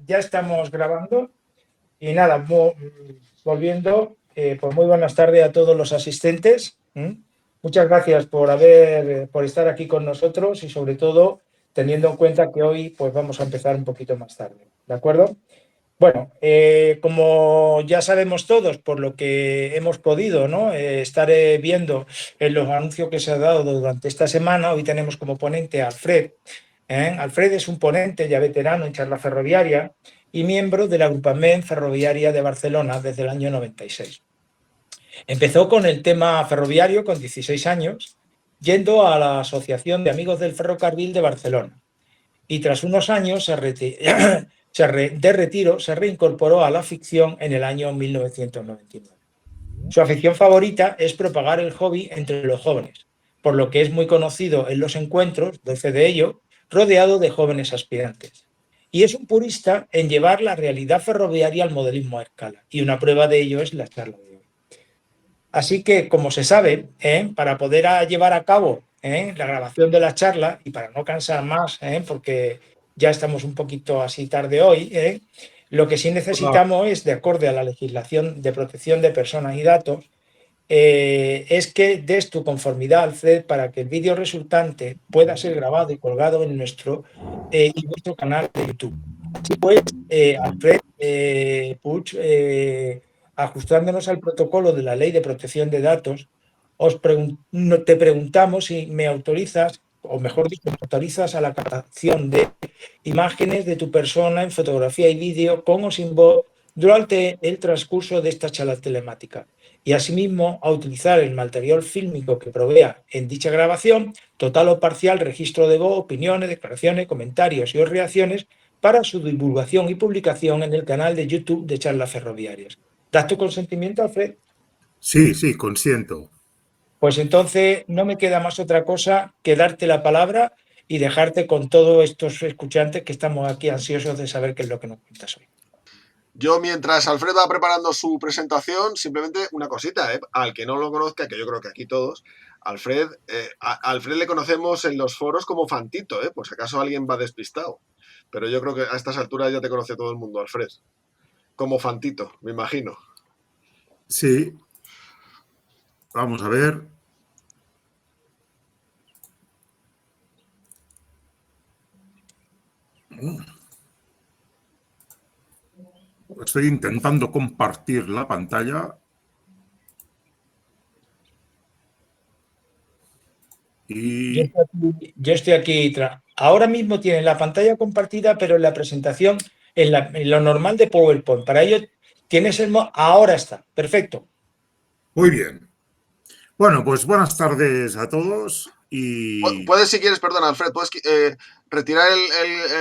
Ya estamos grabando y nada, volviendo, pues muy buenas tardes a todos los asistentes. Muchas gracias por estar aquí con nosotros y sobre todo teniendo en cuenta que hoy pues vamos a empezar un poquito más tarde, ¿de acuerdo? Bueno, como ya sabemos todos, por lo que hemos podido, ¿no? Estar viendo en los anuncios que se ha dado durante esta semana, hoy tenemos como ponente a Alfred. Alfred es un ponente ya veterano en charla ferroviaria y miembro de la Agrupación Ferroviaria de Barcelona desde el año 96. Empezó con el tema ferroviario con 16 años, yendo a la Asociación de Amigos del Ferrocarril de Barcelona y tras unos años de retiro se reincorporó a la ficción en el año 1999. Su afición favorita es propagar el hobby entre los jóvenes, por lo que es muy conocido en los encuentros, 12 de ello, rodeado de jóvenes aspirantes. Y es un purista en llevar la realidad ferroviaria al modelismo a escala, y una prueba de ello es la charla de hoy. Así que, como se sabe, para poder llevar a cabo la grabación de la charla y para no cansar más, porque ya estamos un poquito así tarde hoy, lo que sí necesitamos es, de acorde a la legislación de protección de personas y datos, es que des tu conformidad, Alfred, para que el vídeo resultante pueda ser grabado y colgado en nuestro y vuestro canal de YouTube. Así pues, Alfred Puig, ajustándonos al protocolo de la Ley de Protección de Datos, te preguntamos si me autorizas, o mejor dicho, me autorizas a la captación de imágenes de tu persona en fotografía y vídeo con o sin voz durante el transcurso de esta charla telemática y asimismo a utilizar el material fílmico que provea en dicha grabación, total o parcial registro de voz, opiniones, declaraciones, comentarios y o reacciones para su divulgación y publicación en el canal de YouTube de Charlas Ferroviarias. ¿Das tu consentimiento, Alfred? Sí, consiento. Pues entonces no me queda más otra cosa que darte la palabra y dejarte con todos estos escuchantes que estamos aquí ansiosos de saber qué es lo que nos cuentas hoy. Yo, mientras Alfred va preparando su presentación, simplemente una cosita, al que no lo conozca, que yo creo que aquí todos, Alfred, a Alfred le conocemos en los foros como Fantito, por si acaso alguien va despistado. Pero yo creo que a estas alturas ya te conoce todo el mundo, Alfred. Como Fantito, me imagino. Sí. Vamos a ver. Estoy intentando compartir la pantalla. Y... Yo estoy aquí. Ahora mismo tienen la pantalla compartida, pero en la presentación, en lo normal de PowerPoint. Para ello tienes el... Ahora está. Perfecto. Muy bien. Bueno, pues buenas tardes a todos. Puedes, si quieres, perdona, Alfred, puedes retirar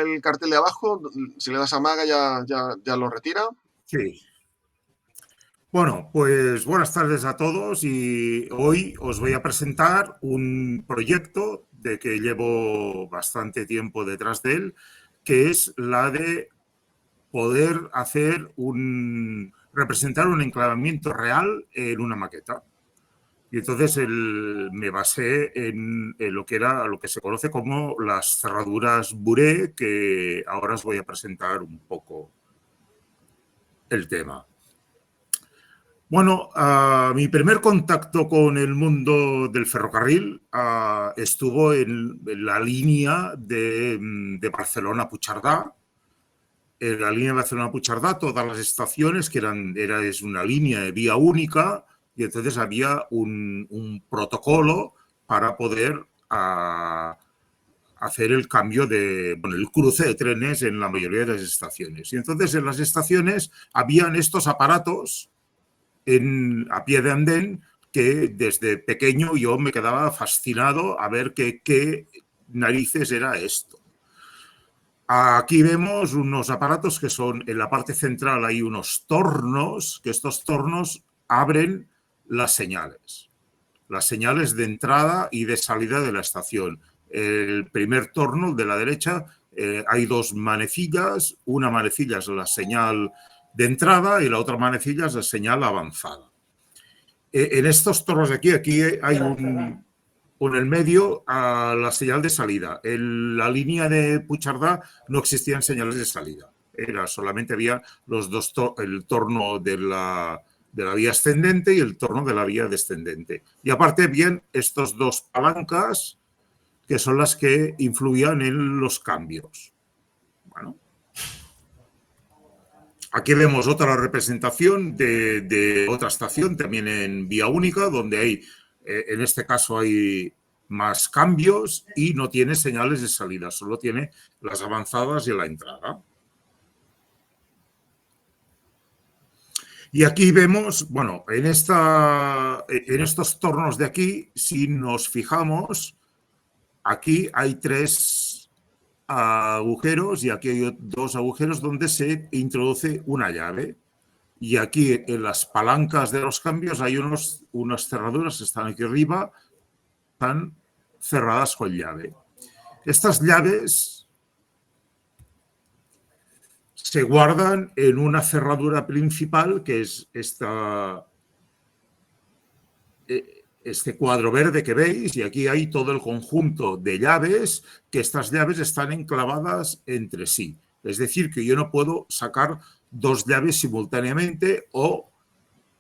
el cartel de abajo. Si le das a Maga ya lo retira. Sí. Bueno, pues buenas tardes a todos y hoy os voy a presentar un proyecto de que llevo bastante tiempo detrás de él, que es la de poder representar un enclavamiento real en una maqueta. Y entonces me basé en lo que se conoce como las cerraduras Bouré, que ahora os voy a presentar un poco el tema. Bueno, mi primer contacto con el mundo del ferrocarril estuvo en la línea de Barcelona a Puigcerdà. En la línea de Barcelona a Puigcerdà, todas las estaciones, es una línea de vía única, y entonces había un protocolo para poder hacer el cambio el cruce de trenes en la mayoría de las estaciones. Y entonces en las estaciones habían estos aparatos a pie de andén que desde pequeño yo me quedaba fascinado a ver qué narices era esto. Aquí vemos unos aparatos que son, en la parte central hay unos tornos, que estos tornos abren las señales de entrada y de salida de la estación. El primer torno, de la derecha, hay dos manecillas, una manecilla es la señal de entrada y la otra manecilla es la señal avanzada. En estos tornos de aquí hay en el medio la señal de salida. En la línea de Puigcerdà no existían señales de salida. solamente había el torno de la vía ascendente y el torno de la vía descendente. Y aparte, bien, estos dos palancas que son las que influían en los cambios. Bueno. Aquí vemos otra representación de otra estación, también en vía única, donde hay, en este caso hay más cambios y no tiene señales de salida, solo tiene las avanzadas y la entrada. Y aquí vemos, bueno, en estos tornos de aquí, si nos fijamos, aquí hay 3 agujeros y aquí hay 2 agujeros donde se introduce una llave. Y aquí en las palancas de los cambios hay unas cerraduras que están aquí arriba, están cerradas con llave. Estas llaves se guardan en una cerradura principal, que es este cuadro verde que veis, y aquí hay todo el conjunto de llaves, que estas llaves están enclavadas entre sí. Es decir, que yo no puedo sacar 2 llaves simultáneamente, o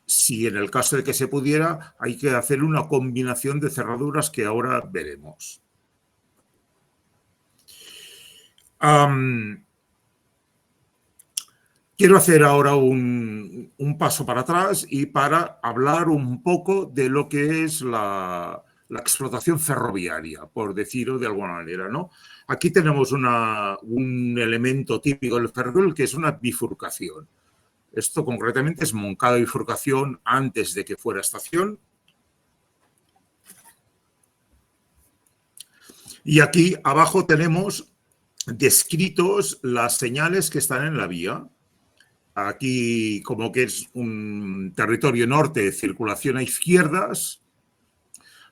si en el caso de que se pudiera, hay que hacer una combinación de cerraduras que ahora veremos. Quiero hacer ahora un paso para atrás y para hablar un poco de lo que es la explotación ferroviaria, por decirlo de alguna manera, ¿no? Aquí tenemos un elemento típico del ferrocarril, que es una bifurcación. Esto concretamente es Moncada Bifurcación antes de que fuera estación. Y aquí abajo tenemos descritos las señales que están en la vía. Aquí, como que es un territorio norte, circulación a izquierdas.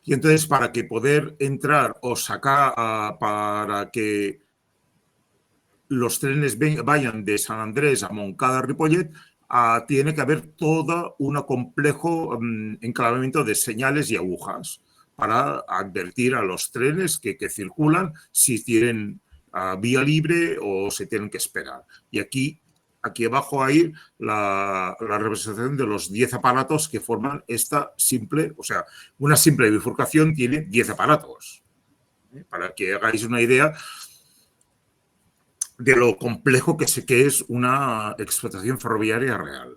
Y entonces, para que poder entrar o sacar, para que los trenes vayan de San Andrés a Moncada, Ripollet, tiene que haber todo un complejo enclavamiento de señales y agujas para advertir a los trenes que circulan si tienen vía libre o se tienen que esperar. Y aquí abajo hay la representación de los 10 aparatos que forman esta simple, o sea, una simple bifurcación tiene 10 aparatos. Para que hagáis una idea de lo complejo que es una explotación ferroviaria real.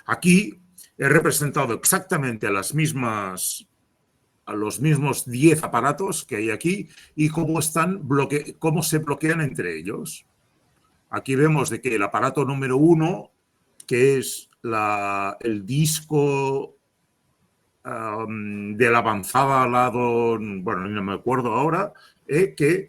Aquí he representado exactamente a los mismos 10 aparatos que hay aquí y cómo se bloquean entre ellos. Aquí vemos de que el aparato número 1, que es el disco de la avanzada al lado, bueno, no me acuerdo ahora, que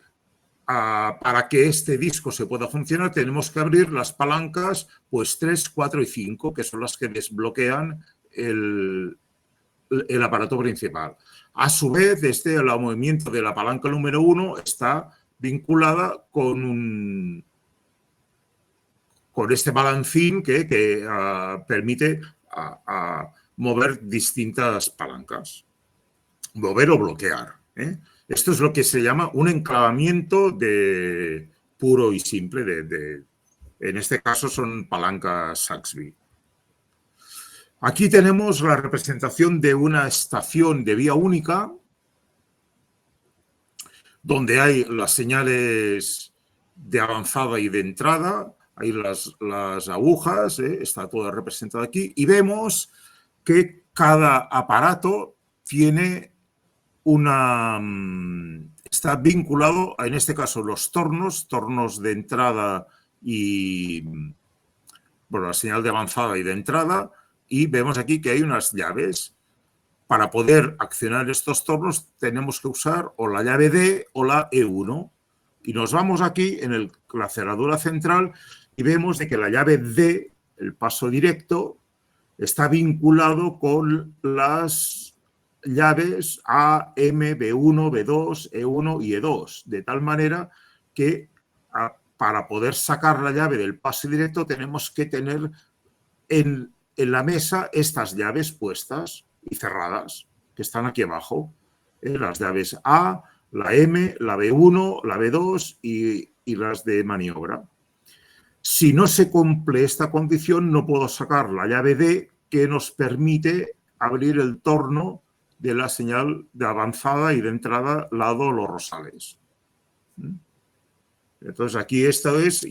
para que este disco se pueda funcionar tenemos que abrir las palancas pues 3, 4 y 5, que son las que desbloquean el aparato principal. A su vez, el movimiento de la palanca número 1 está vinculada con este balancín que permite mover distintas palancas, mover o bloquear. Esto es lo que se llama un enclavamiento puro y simple. En este caso son palancas Saxby. Aquí tenemos la representación de una estación de vía única donde hay las señales de avanzada y de entrada, hay las agujas, está todo representado aquí, y vemos que cada aparato tiene está vinculado, en este caso, los tornos de entrada y, bueno, la señal de avanzada y de entrada, y vemos aquí que hay unas llaves. Para poder accionar estos tornos tenemos que usar o la llave D o la E1. Y nos vamos aquí en la cerradura central y vemos de que la llave D, el paso directo, está vinculado con las llaves A, M, B1, B2, E1 y E2, de tal manera que para poder sacar la llave del paso directo tenemos que tener en la mesa estas llaves puestas y cerradas, que están aquí abajo. Las llaves A, la M, la B1, la B2 y las de maniobra. Si no se cumple esta condición, no puedo sacar la llave D que nos permite abrir el torno de la señal de avanzada y de entrada lado los rosales. Entonces aquí esto es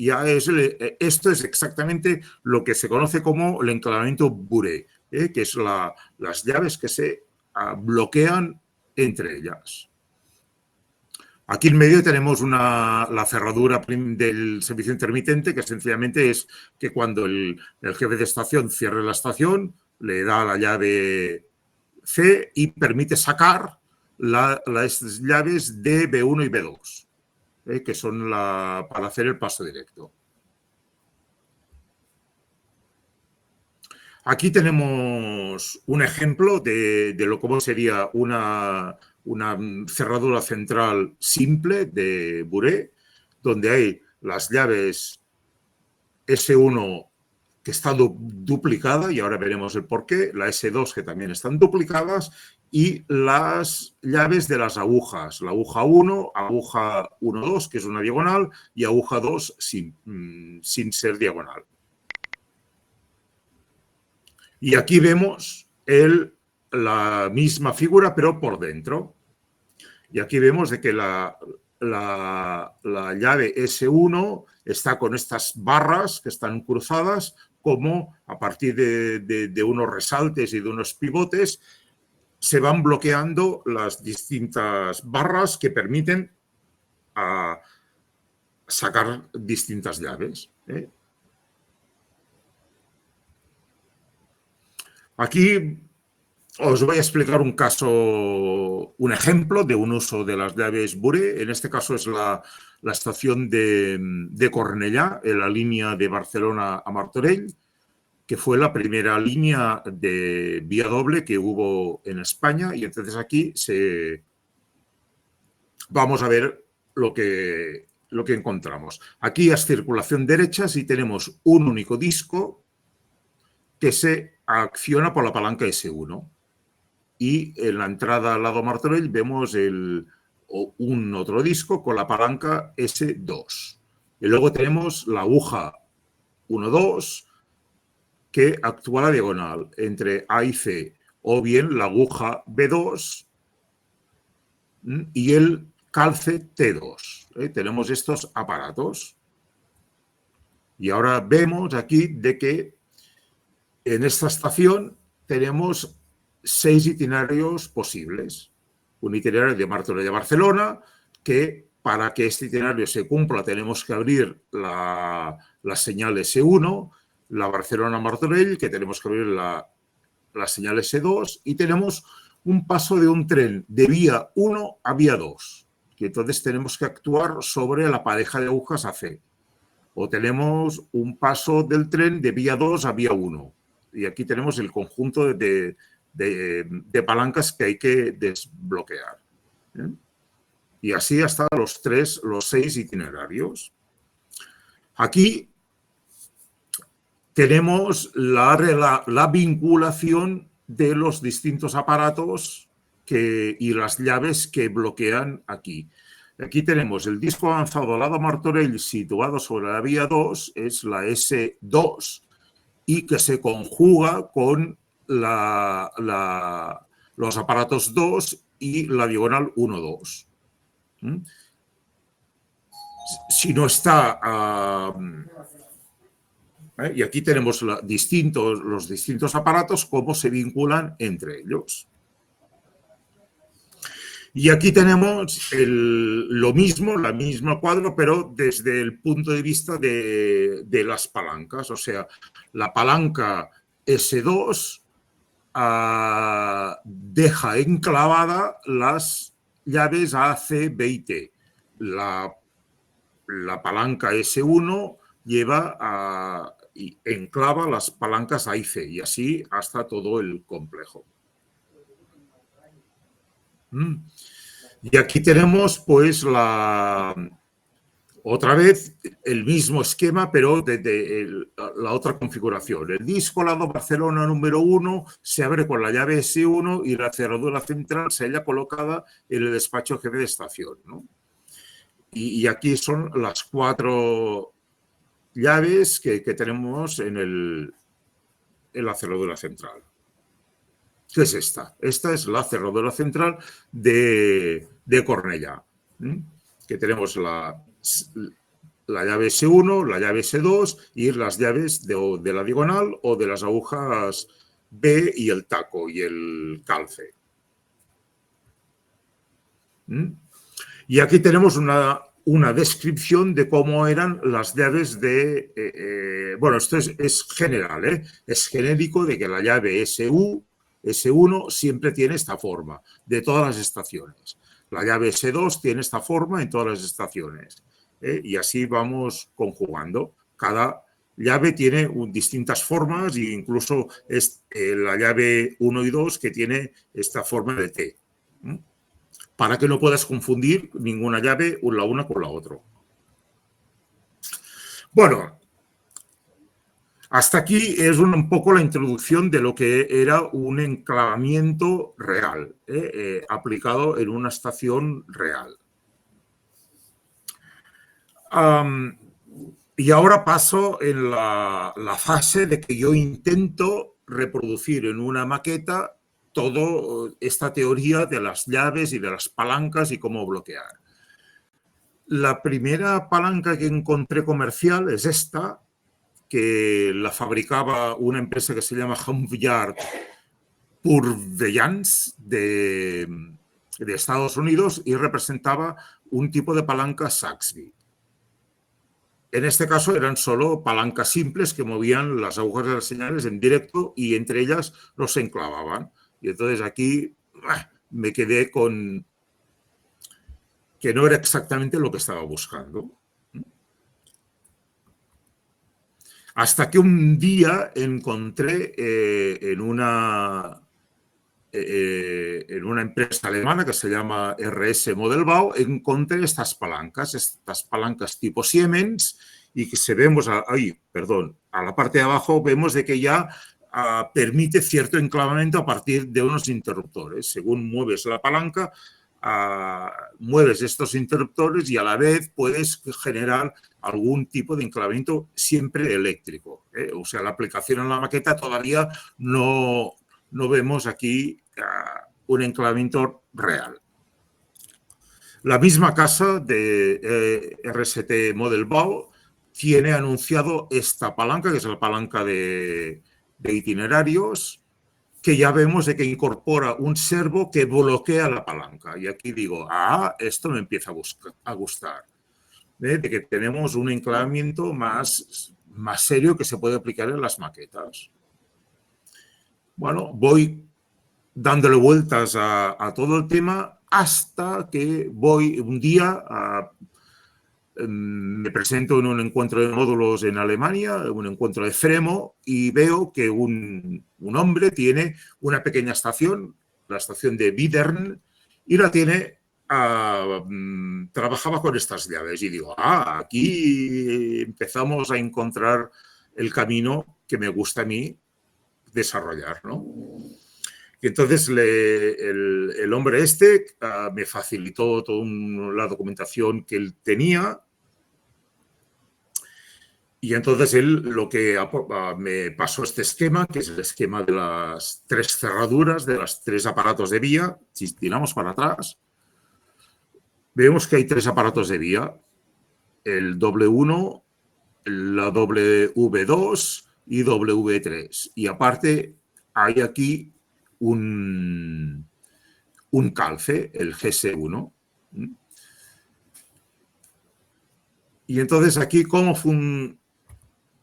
exactamente lo que se conoce como el enclavamiento Bouré, que es las llaves que se bloquean entre ellas. Aquí en medio tenemos la cerradura del servicio intermitente, que sencillamente es que cuando el jefe de estación cierre la estación, le da la llave C y permite sacar las llaves de B1 y B2, que son para hacer el paso directo. Aquí tenemos un ejemplo de cómo sería una cerradura central simple de Bouré, donde hay las llaves S1 que está duplicada, y ahora veremos el porqué, la S2 que también están duplicadas, y las llaves de las agujas, la aguja 1, aguja 1-2, que es una diagonal, y aguja 2 sin ser diagonal. Y aquí vemos la misma figura, pero por dentro. Y aquí vemos de que la llave S1 está con estas barras que están cruzadas, como a partir de unos resaltes y de unos pivotes se van bloqueando las distintas barras que permiten sacar distintas llaves. Aquí os voy a explicar un caso, un ejemplo de un uso de las llaves Bouré. En este caso es la estación de Cornellà, en la línea de Barcelona a Martorell, que fue la primera línea de vía doble que hubo en España. Y entonces aquí vamos a ver lo que encontramos. Aquí es circulación derecha y tenemos un único disco que se acciona por la palanca S1. Y en la entrada al lado Martorell vemos un otro disco con la palanca S2. Y luego tenemos la aguja 1-2 que actúa a la diagonal entre A y C, o bien la aguja B2 y el calce T2. Tenemos estos aparatos. Y ahora vemos aquí de que en esta estación tenemos 6 itinerarios posibles. Un itinerario de Martorell a Barcelona, que para que este itinerario se cumpla tenemos que abrir la señal S1, la Barcelona-Martorell, que tenemos que abrir la señal S2, y tenemos un paso de un tren de vía 1 a vía 2, que entonces tenemos que actuar sobre la pareja de agujas AC. O tenemos un paso del tren de vía 2 a vía 1. Y aquí tenemos el conjunto de palancas que hay que desbloquear. Y así hasta los 6 itinerarios. Aquí tenemos la vinculación de los distintos aparatos y las llaves que bloquean aquí. Aquí tenemos el disco avanzado al lado Martorell situado sobre la vía 2, es la S2, y que se conjuga con los aparatos 2 y la diagonal 1-2. Si no está... y aquí tenemos los distintos aparatos, cómo se vinculan entre ellos. Y aquí tenemos lo mismo, la misma cuadro, pero desde el punto de vista de las palancas. O sea, la palanca S2 deja enclavada las llaves A, C, B y T. La palanca S1 lleva y enclava las palancas A y C, y así hasta todo el complejo. Y aquí tenemos pues otra vez el mismo esquema, pero de la otra configuración. El disco lado Barcelona número 1 se abre con la llave S1 y la cerradura central se halla colocada en el despacho jefe de estación, ¿no? Y aquí son las 4 llaves que tenemos en la cerradura central. ¿Qué es esta? Esta es la cerradura central de Cornellà, que tenemos la llave S1, la llave S2 y las llaves de la diagonal o de las agujas B y el taco y el calce. Y aquí tenemos una descripción de cómo eran las llaves de... bueno, esto es general, ¿eh? Es genérico de que la llave S1 siempre tiene esta forma, de todas las estaciones. La llave S2 tiene esta forma en todas las estaciones. Y así vamos conjugando. Cada llave tiene distintas formas e incluso es la llave 1 y 2 que tiene esta forma de T. Para que no puedas confundir ninguna llave la una con la otra. Bueno, hasta aquí es un poco la introducción de lo que era un enclavamiento real, aplicado en una estación real. Y ahora paso en la fase de que yo intento reproducir en una maqueta toda esta teoría de las llaves y de las palancas y cómo bloquear. La primera palanca que encontré comercial es esta, que la fabricaba una empresa que se llama Humvyard Purveyance de Estados Unidos y representaba un tipo de palanca Saxby. En este caso eran solo palancas simples que movían las agujas de las señales en directo y entre ellas los enclavaban. Y entonces aquí me quedé con que no era exactamente lo que estaba buscando. Hasta que un día encontré en una empresa alemana que se llama RS Modelbau, encontré estas palancas tipo Siemens y que se vemos ahí, perdón, a la parte de abajo vemos de que ya permite cierto enclavamiento a partir de unos interruptores. Según mueves la palanca, mueves estos interruptores y a la vez puedes generar algún tipo de enclavamiento siempre eléctrico. O sea, la aplicación en la maqueta todavía no vemos aquí un enclavamiento real. La misma casa de RST Modelbau tiene anunciado esta palanca, que es la palanca de itinerarios, que ya vemos de que incorpora un servo que bloquea la palanca. Y aquí digo, esto me empieza a gustar. De que tenemos un enclavamiento más serio que se puede aplicar en las maquetas. Bueno, voy dándole vueltas a todo el tema hasta que voy un día me presento en un encuentro de módulos en Alemania, un encuentro de Fremo, y veo que un hombre tiene una pequeña estación, la estación de Widern, y la tiene, trabajaba con estas llaves. Y digo, aquí empezamos a encontrar el camino que me gusta a mí desarrollar, ¿no? Y entonces el hombre me facilitó toda la documentación que él tenía. Y entonces él lo que me pasó este esquema, que es el esquema de las 3 cerraduras, de los 3 aparatos de vía. Si tiramos para atrás, vemos que hay 3 aparatos de vía. El W1, la W2 y W3. Y aparte hay aquí un calce, el GS1. Y entonces aquí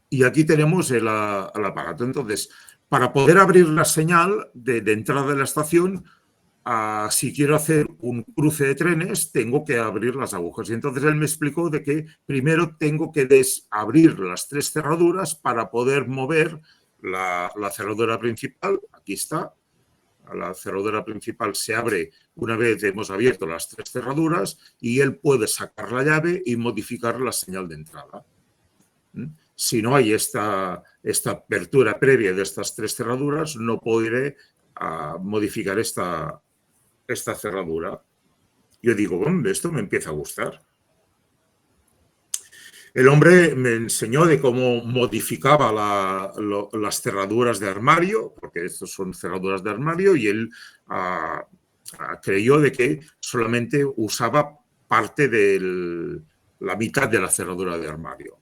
y aquí tenemos el aparato. Entonces, para poder abrir la señal de entrada de la estación, si quiero hacer un cruce de trenes, tengo que abrir las agujas. Y entonces él me explicó de que primero tengo que abrir las 3 cerraduras para poder mover la cerradura principal. Aquí está. La cerradura principal se abre una vez hemos abierto las 3 cerraduras y él puede sacar la llave y modificar la señal de entrada. Si no hay esta apertura previa de estas 3 cerraduras, no podré modificar esta cerradura. Yo digo, esto me empieza a gustar. El hombre me enseñó de cómo modificaba las cerraduras de armario, porque estos son cerraduras de armario, y él creyó de que solamente usaba parte de la mitad de la cerradura de armario.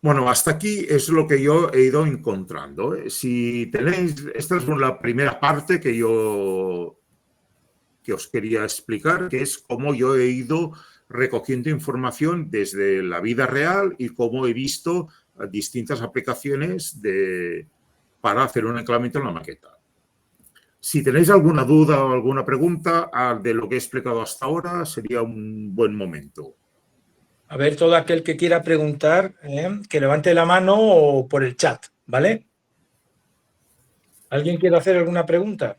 Bueno, hasta aquí es lo que yo he ido encontrando. Si tenéis, esta es la primera parte que os quería explicar, que es cómo yo he ido recogiendo información desde la vida real y cómo he visto distintas aplicaciones para hacer un enclavamiento en la maqueta. Si tenéis alguna duda o alguna pregunta de lo que he explicado hasta ahora, sería un buen momento. A ver, todo aquel que quiera preguntar, que levante la mano o por el chat, ¿vale? ¿Alguien quiere hacer alguna pregunta?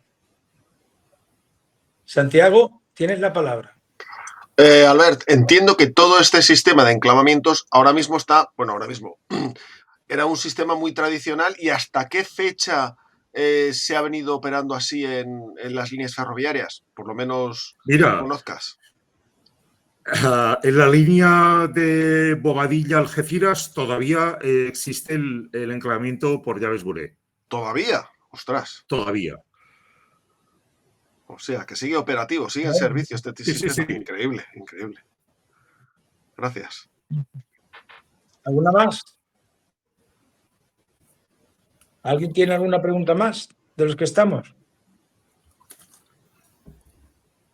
Santiago, tienes la palabra. Albert, entiendo que todo este sistema de enclavamientos ahora mismo era un sistema muy tradicional. ¿Y hasta qué fecha se ha venido operando así en las líneas ferroviarias? Por lo menos que lo conozcas. En la línea de Bobadilla-Algeciras todavía existe el enclavamiento por llaves Bouret. ¿Todavía? Ostras. Todavía. O sea, que sigue operativo, sigue en servicio este sistema. Sí. Increíble, increíble. Gracias. ¿Alguna más? ¿Alguien tiene alguna pregunta más de los que estamos?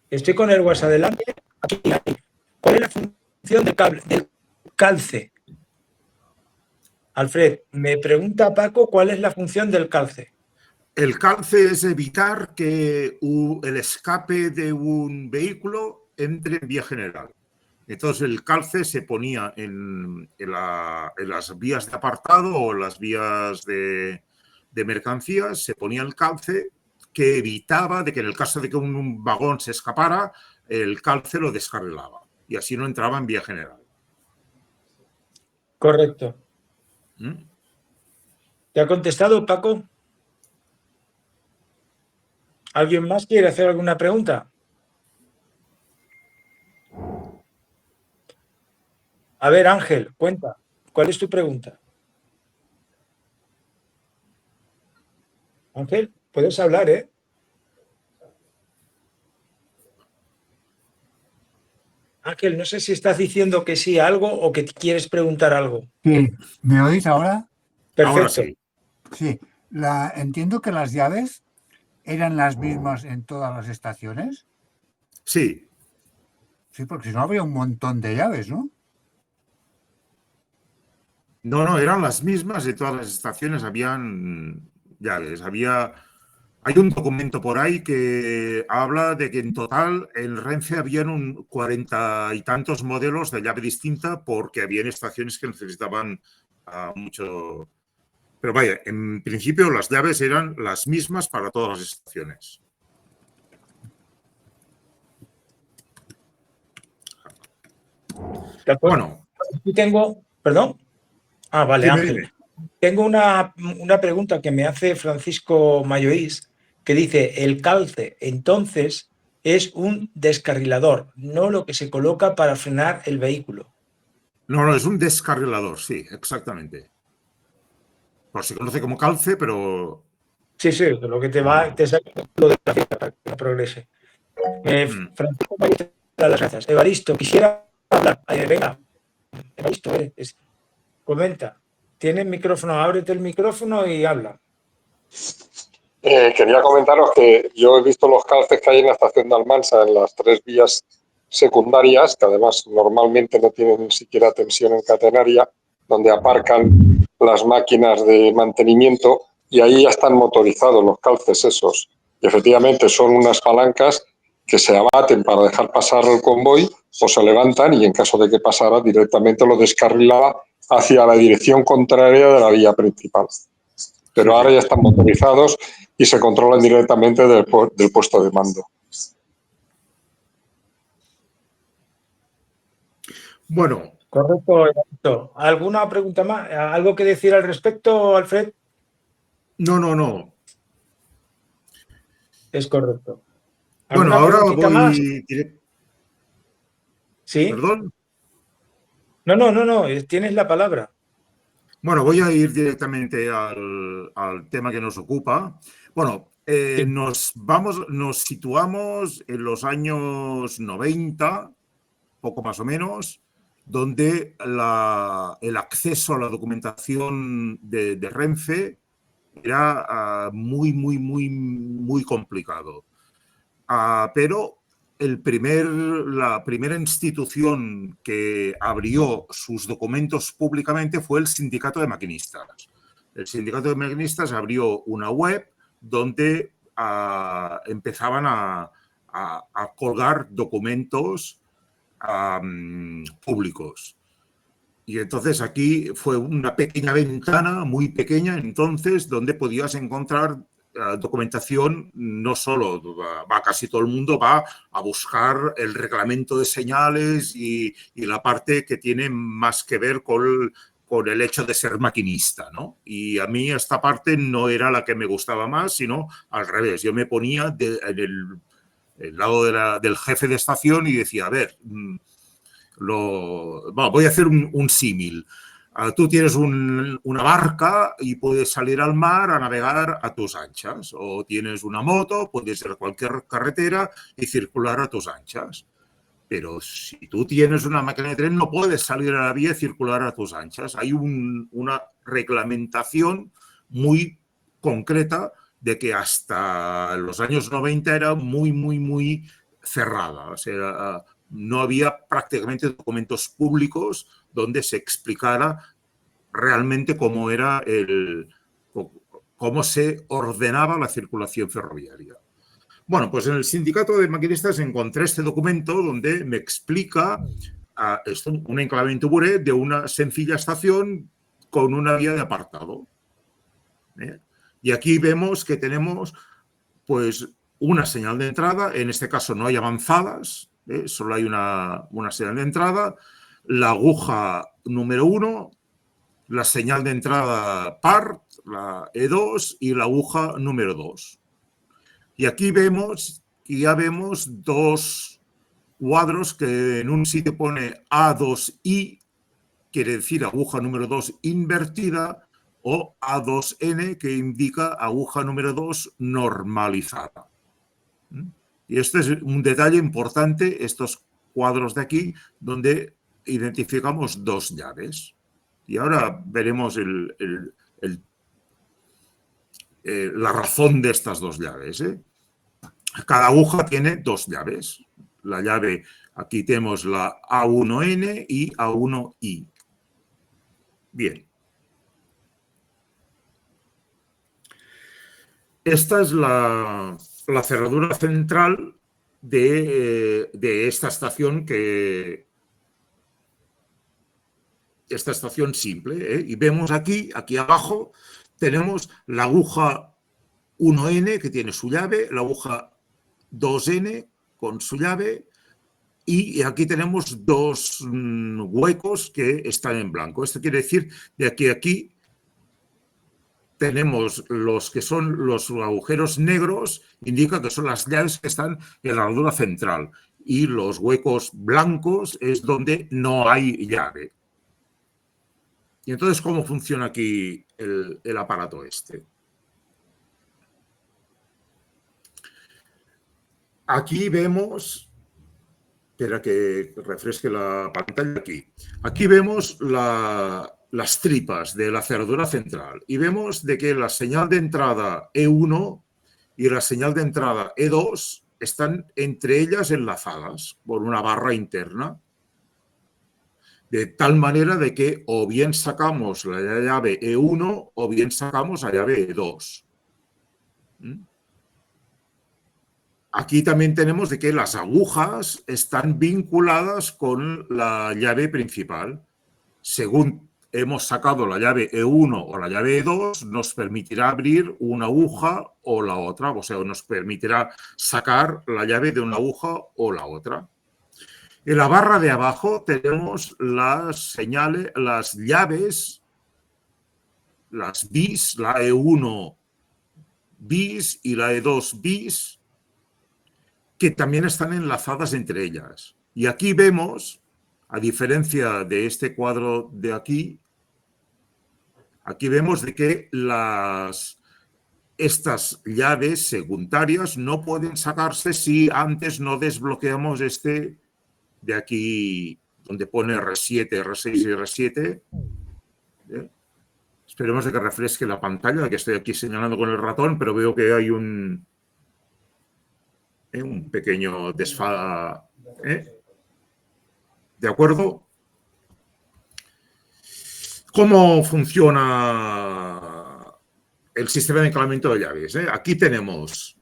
Estoy con el WhatsApp adelante. Aquí. ¿Cuál es la función del calce? Alfred, me pregunta Paco cuál es la función del calce. El calce es evitar que el escape de un vehículo entre en vía general. Entonces el calce se ponía en las vías de apartado o las vías de mercancías, se ponía el calce que evitaba de que en el caso de que un vagón se escapara, el calce lo descarrilaba y así no entraba en vía general. Correcto. ¿Te ha contestado, Paco? ¿Alguien más quiere hacer alguna pregunta? A ver, Ángel, cuenta. ¿Cuál es tu pregunta? Ángel, puedes hablar, ¿eh? Ángel, no sé si estás diciendo que sí a algo o que quieres preguntar algo. Sí, ¿me oís ahora? Perfecto. Ahora sí. Sí, entiendo que las llaves eran las mismas en todas las estaciones. Sí. Sí, porque si no habría un montón de llaves, ¿no? No, eran las mismas de todas las estaciones, habían llaves, hay un documento por ahí que habla de que en total en Renfe habían 40 y tantos modelos de llave distinta porque habían estaciones que necesitaban mucho. Pero vaya, en principio las llaves eran las mismas para todas las estaciones. Bueno. Aquí tengo, perdón. Ah, vale, Dime, Ángel. dime. Tengo una pregunta que me hace Francisco Mayoís, que dice, el calce, entonces, es un descarrilador, no lo que se coloca para frenar el vehículo. No, es un descarrilador, sí, exactamente. Pues se conoce como calce, pero... Sí, lo que te saca lo de la fiesta para que progrese. Francisco Mayoís, las gracias. Evaristo, quisiera hablar. Venga, Evaristo, comenta. Tienes micrófono, ábrete el micrófono y habla. Quería comentaros que yo he visto los calces que hay en la estación de Almansa en las 3 vías secundarias, que además normalmente no tienen ni siquiera tensión en catenaria, donde aparcan las máquinas de mantenimiento y ahí ya están motorizados los calces esos. Y efectivamente son unas palancas que se abaten para dejar pasar el convoy o se levantan y en caso de que pasara directamente lo descarrilaba hacia la dirección contraria de la vía principal. Pero ahora ya están motorizados y se controlan directamente del puesto de mando. Bueno. Correcto. ¿Alguna pregunta más? ¿Algo que decir al respecto, Alfred? No. Es correcto. Bueno, ahora voy... ¿Sí? ¿Perdón? No, tienes la palabra. Bueno, voy a ir directamente al tema que nos ocupa. Bueno, Sí. nos situamos en los años 90, poco más o menos, donde el acceso a la documentación de Renfe era muy complicado. Pero la primera institución que abrió sus documentos públicamente fue el Sindicato de Maquinistas. El Sindicato de Maquinistas abrió una web donde empezaban a colgar documentos públicos. Y entonces aquí fue una pequeña ventana, muy pequeña entonces, donde podías encontrar documentación. No solo va casi todo el mundo va a buscar el reglamento de señales y la parte que tiene más que ver con el hecho de ser maquinista, ¿no? Y a mí esta parte no era la que me gustaba más, sino al revés. Yo me ponía en el lado del jefe de estación y decía, a ver, voy a hacer un símil. Tú tienes una barca y puedes salir al mar a navegar a tus anchas. O tienes una moto, puedes ir a cualquier carretera y circular a tus anchas. Pero si tú tienes una máquina de tren, no puedes salir a la vía y circular a tus anchas. Hay una reglamentación muy concreta de que hasta los años 90 era muy cerrada. O sea, no había prácticamente documentos públicos donde se explicara realmente cómo se ordenaba la circulación ferroviaria. Bueno, pues en el Sindicato de Maquinistas encontré este documento donde me explica un enclavamiento Buré de una sencilla estación con una vía de apartado. Y aquí vemos que tenemos pues una señal de entrada, en este caso no hay avanzadas, solo hay una señal de entrada, la aguja número 1, la señal de entrada PART, la E2 y la aguja número 2. Y aquí ya vemos dos cuadros que en un sitio pone A2I, quiere decir aguja número 2 invertida, o A2N, que indica aguja número 2 normalizada. Y este es un detalle importante, estos cuadros de aquí, donde identificamos dos llaves. Y ahora veremos la razón de estas dos llaves. Cada aguja tiene dos llaves. La llave, aquí tenemos la A1N y A1I. Bien. Esta es la cerradura central de esta estación esta estación simple. Y vemos aquí abajo, tenemos la aguja 1N que tiene su llave, la aguja 2N con su llave, y aquí tenemos dos huecos que están en blanco. Esto quiere decir de aquí a aquí tenemos los que son los agujeros negros, indica que son las llaves que están en la herradura central, y los huecos blancos es donde no hay llave. Y entonces, ¿cómo funciona aquí el aparato este? Aquí vemos, espera que refresque la pantalla aquí. Aquí vemos las tripas de la cerradura central y vemos de que la señal de entrada E1 y la señal de entrada E2 están entre ellas enlazadas por una barra interna, de tal manera de que o bien sacamos la llave E1 o bien sacamos la llave E2. Aquí también tenemos de que las agujas están vinculadas con la llave principal. Según hemos sacado la llave E1 o la llave E2, nos permitirá abrir una aguja o la otra, o sea, nos permitirá sacar la llave de una aguja o la otra. En la barra de abajo tenemos las señales, las llaves, las bis, la E1 bis y la E2 bis, que también están enlazadas entre ellas. Y aquí vemos, a diferencia de este cuadro de aquí vemos de que estas llaves secundarias no pueden sacarse si antes no desbloqueamos este de aquí, donde pone R7, R6 y R7. Esperemos de que refresque la pantalla, que estoy aquí señalando con el ratón, pero veo que hay un pequeño desfase. ¿De acuerdo? ¿Cómo funciona el sistema de enclavamiento de llaves? Aquí tenemos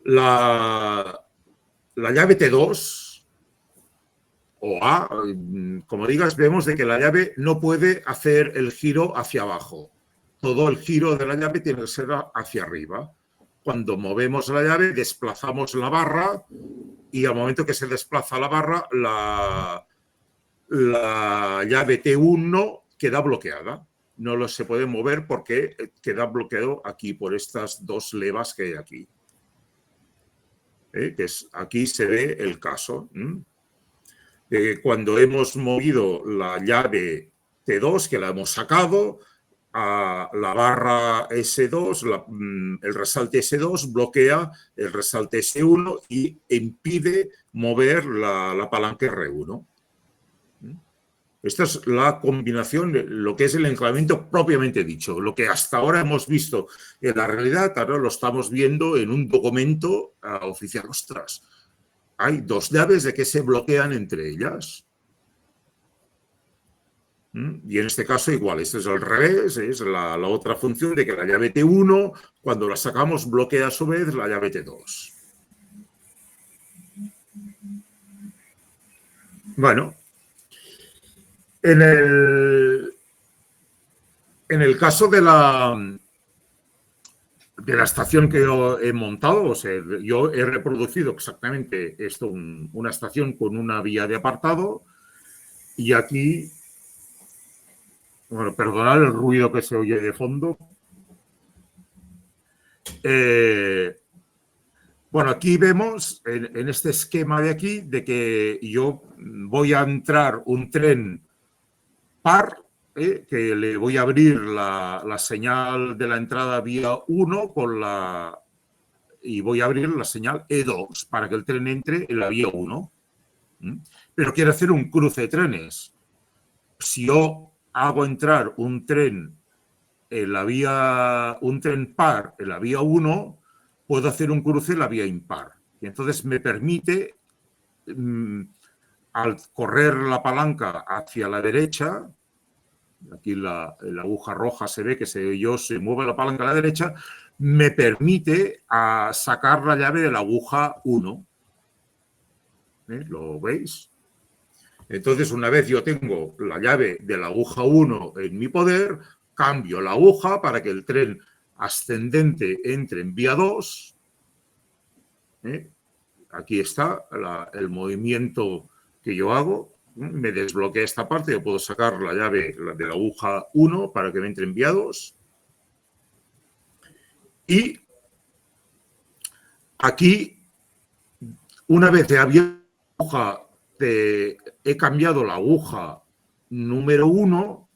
la llave T2 o A, como digas, vemos de que la llave no puede hacer el giro hacia abajo. Todo el giro de la llave tiene que ser hacia arriba. Cuando movemos la llave, desplazamos la barra y al momento que se desplaza la barra, la llave T1 queda bloqueada. No se puede mover porque queda bloqueado aquí por estas dos levas que hay aquí. Aquí se ve el caso. Cuando hemos movido la llave T2, que la hemos sacado, a la barra S2, el resalte S2 bloquea el resalte S1 y impide mover la palanca R1. Esta es la combinación de lo que es el enclavamiento propiamente dicho. Lo que hasta ahora hemos visto en la realidad, ahora lo estamos viendo en un documento oficial. Ostras, hay dos llaves de que se bloquean entre ellas. Y en este caso igual, este es al revés, es la otra función de que la llave T1, cuando la sacamos, bloquea a su vez la llave T2. Bueno. En el caso de la estación que yo he montado, o sea, yo he reproducido exactamente esto, una estación con una vía de apartado, y aquí, bueno, perdonad el ruido que se oye de fondo. Bueno, aquí vemos en este esquema de aquí de que yo voy a entrar un tren par, que le voy a abrir la señal de la entrada vía 1 y voy a abrir la señal E2 para que el tren entre en la vía 1. Pero quiero hacer un cruce de trenes. Si yo hago entrar un tren un tren par en la vía 1, puedo hacer un cruce en la vía impar. Y entonces me permite, al correr la palanca hacia la derecha, aquí la aguja roja se ve que se mueve la palanca a la derecha, me permite sacar la llave de la aguja 1. ¿Lo veis? Entonces, una vez yo tengo la llave de la aguja 1 en mi poder, cambio la aguja para que el tren ascendente entre en vía 2. Aquí está el movimiento que yo hago. Me desbloquea esta parte, yo puedo sacar la llave de la aguja 1 para que me entre en vía 2. Y aquí, una vez he abierto la aguja, he cambiado la aguja número 1,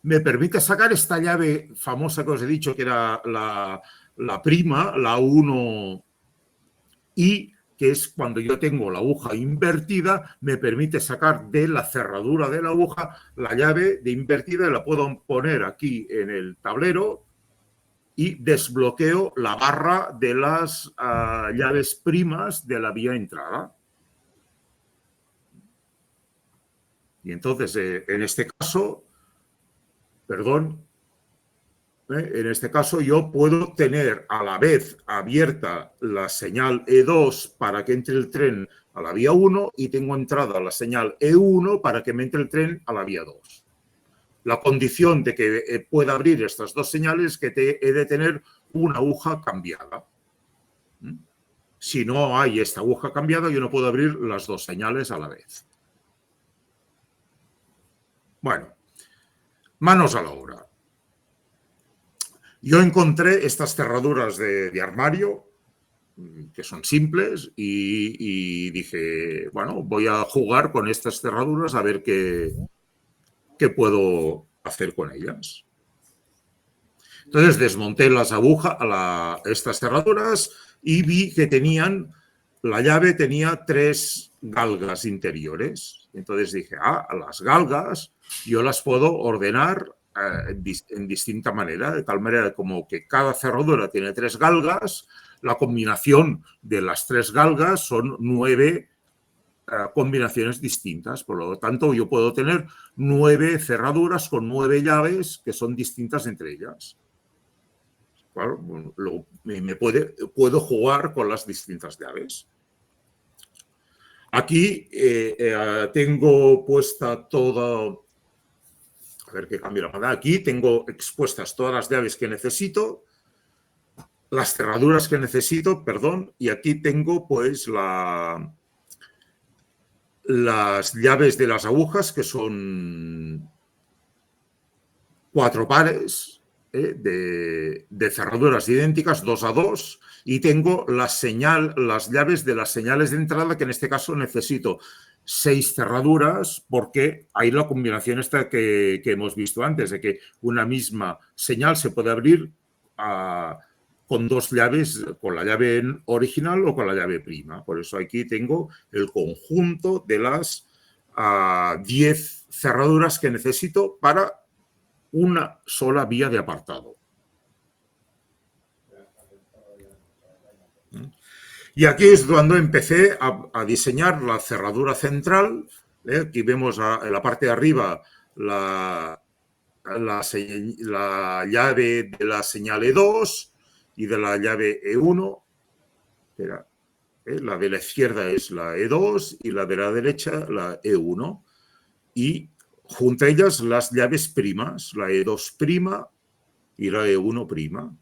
me permite sacar esta llave famosa que os he dicho que era la prima, la 1I, que es cuando yo tengo la aguja invertida, me permite sacar de la cerradura de la aguja la llave de invertida, la puedo poner aquí en el tablero y desbloqueo la barra de las llaves primas de la vía entrada. Y entonces, en este caso, en este caso yo puedo tener a la vez abierta la señal E2 para que entre el tren a la vía 1 y tengo entrada la señal E1 para que me entre el tren a la vía 2. La condición de que pueda abrir estas dos señales es que he de tener una aguja cambiada. Si no hay esta aguja cambiada, yo no puedo abrir las dos señales a la vez. Bueno, manos a la obra. Yo encontré estas cerraduras de armario que son simples, y dije, bueno, voy a jugar con estas cerraduras a ver qué puedo hacer con ellas. Entonces desmonté las agujas, estas cerraduras, y vi que la llave tenía 3 galgas interiores. Entonces dije, las galgas yo las puedo ordenar en distinta manera, de tal manera como que cada cerradura tiene 3 galgas, la combinación de las 3 galgas son 9 combinaciones distintas. Por lo tanto, yo puedo tener 9 cerraduras con 9 llaves que son distintas entre ellas. Claro, puedo jugar con las distintas llaves. Aquí tengo puesta toda... A ver qué cambio la pantalla. Aquí tengo expuestas todas las llaves que necesito, las cerraduras que necesito, perdón, y aquí tengo pues las llaves de las agujas, que son 4 pares de cerraduras idénticas, 2 a 2, y tengo las llaves de las señales de entrada, que en este caso necesito 6 cerraduras, porque hay la combinación esta que hemos visto antes, de que una misma señal se puede abrir con 2 llaves, con la llave original o con la llave prima. Por eso aquí tengo el conjunto de las 10 cerraduras que necesito para una sola vía de apartado. Y aquí es cuando empecé a diseñar la cerradura central. Aquí vemos en la parte de arriba la llave de la señal E2 y de la llave E1. La de la izquierda es la E2 y la de la derecha la E1. Y junto a ellas las llaves primas, la E2' y la E1'.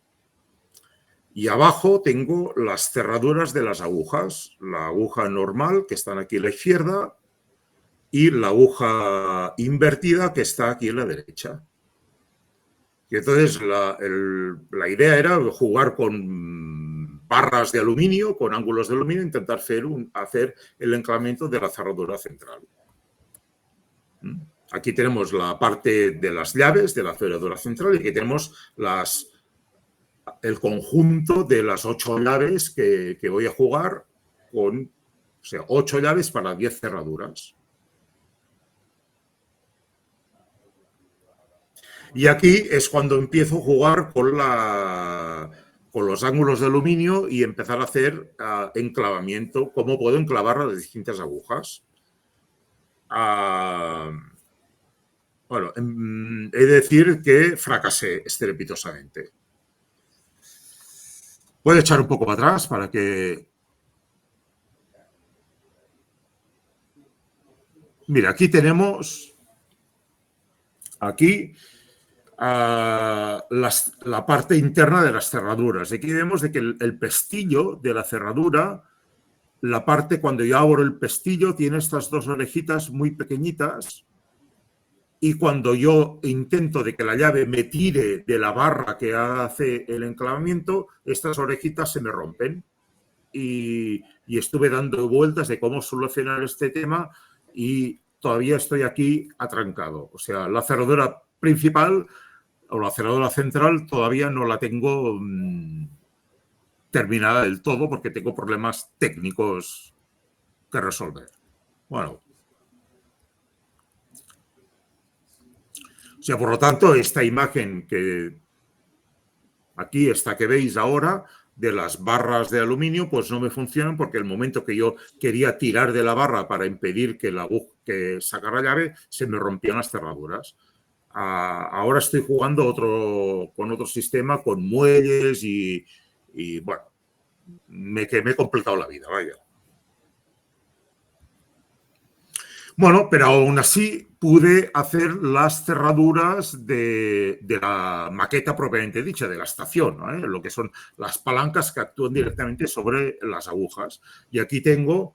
Y abajo tengo las cerraduras de las agujas, la aguja normal, que está aquí a la izquierda, y la aguja invertida, que está aquí a la derecha. Y entonces la idea era jugar con barras de aluminio, con ángulos de aluminio, intentar hacer el enclavamiento de la cerradura central. Aquí tenemos la parte de las llaves de la cerradura central, y aquí tenemos el conjunto de las 8 llaves que voy a jugar con, o sea, 8 llaves para 10 cerraduras. Y aquí es cuando empiezo a jugar con los ángulos de aluminio y empezar a hacer enclavamiento, cómo puedo enclavar las distintas agujas. Bueno, he de decir que fracasé estrepitosamente. Voy a echar un poco para atrás para que... Mira, aquí tenemos... Aquí la parte interna de las cerraduras. Aquí vemos de que el pestillo de la cerradura, la parte cuando yo abro el pestillo, tiene estas 2 orejitas muy pequeñitas, y cuando yo intento de que la llave me tire de la barra que hace el enclavamiento, estas orejitas se me rompen. Y estuve dando vueltas de cómo solucionar este tema y todavía estoy aquí atrancado. O sea, la cerradura principal o la cerradura central todavía no la tengo terminada del todo, porque tengo problemas técnicos que resolver. Bueno. O sea, por lo tanto, esta imagen que aquí, esta que veis ahora, de las barras de aluminio, pues no me funcionan, porque el momento que yo quería tirar de la barra para impedir que sacara la llave, se me rompían las cerraduras. Ahora estoy jugando con otro sistema, con muelles y bueno, me he complicado la vida, vaya. Bueno, pero aún así pude hacer las cerraduras de la maqueta propiamente dicha, de la estación, ¿no? Lo que son las palancas que actúan directamente sobre las agujas. Y aquí tengo,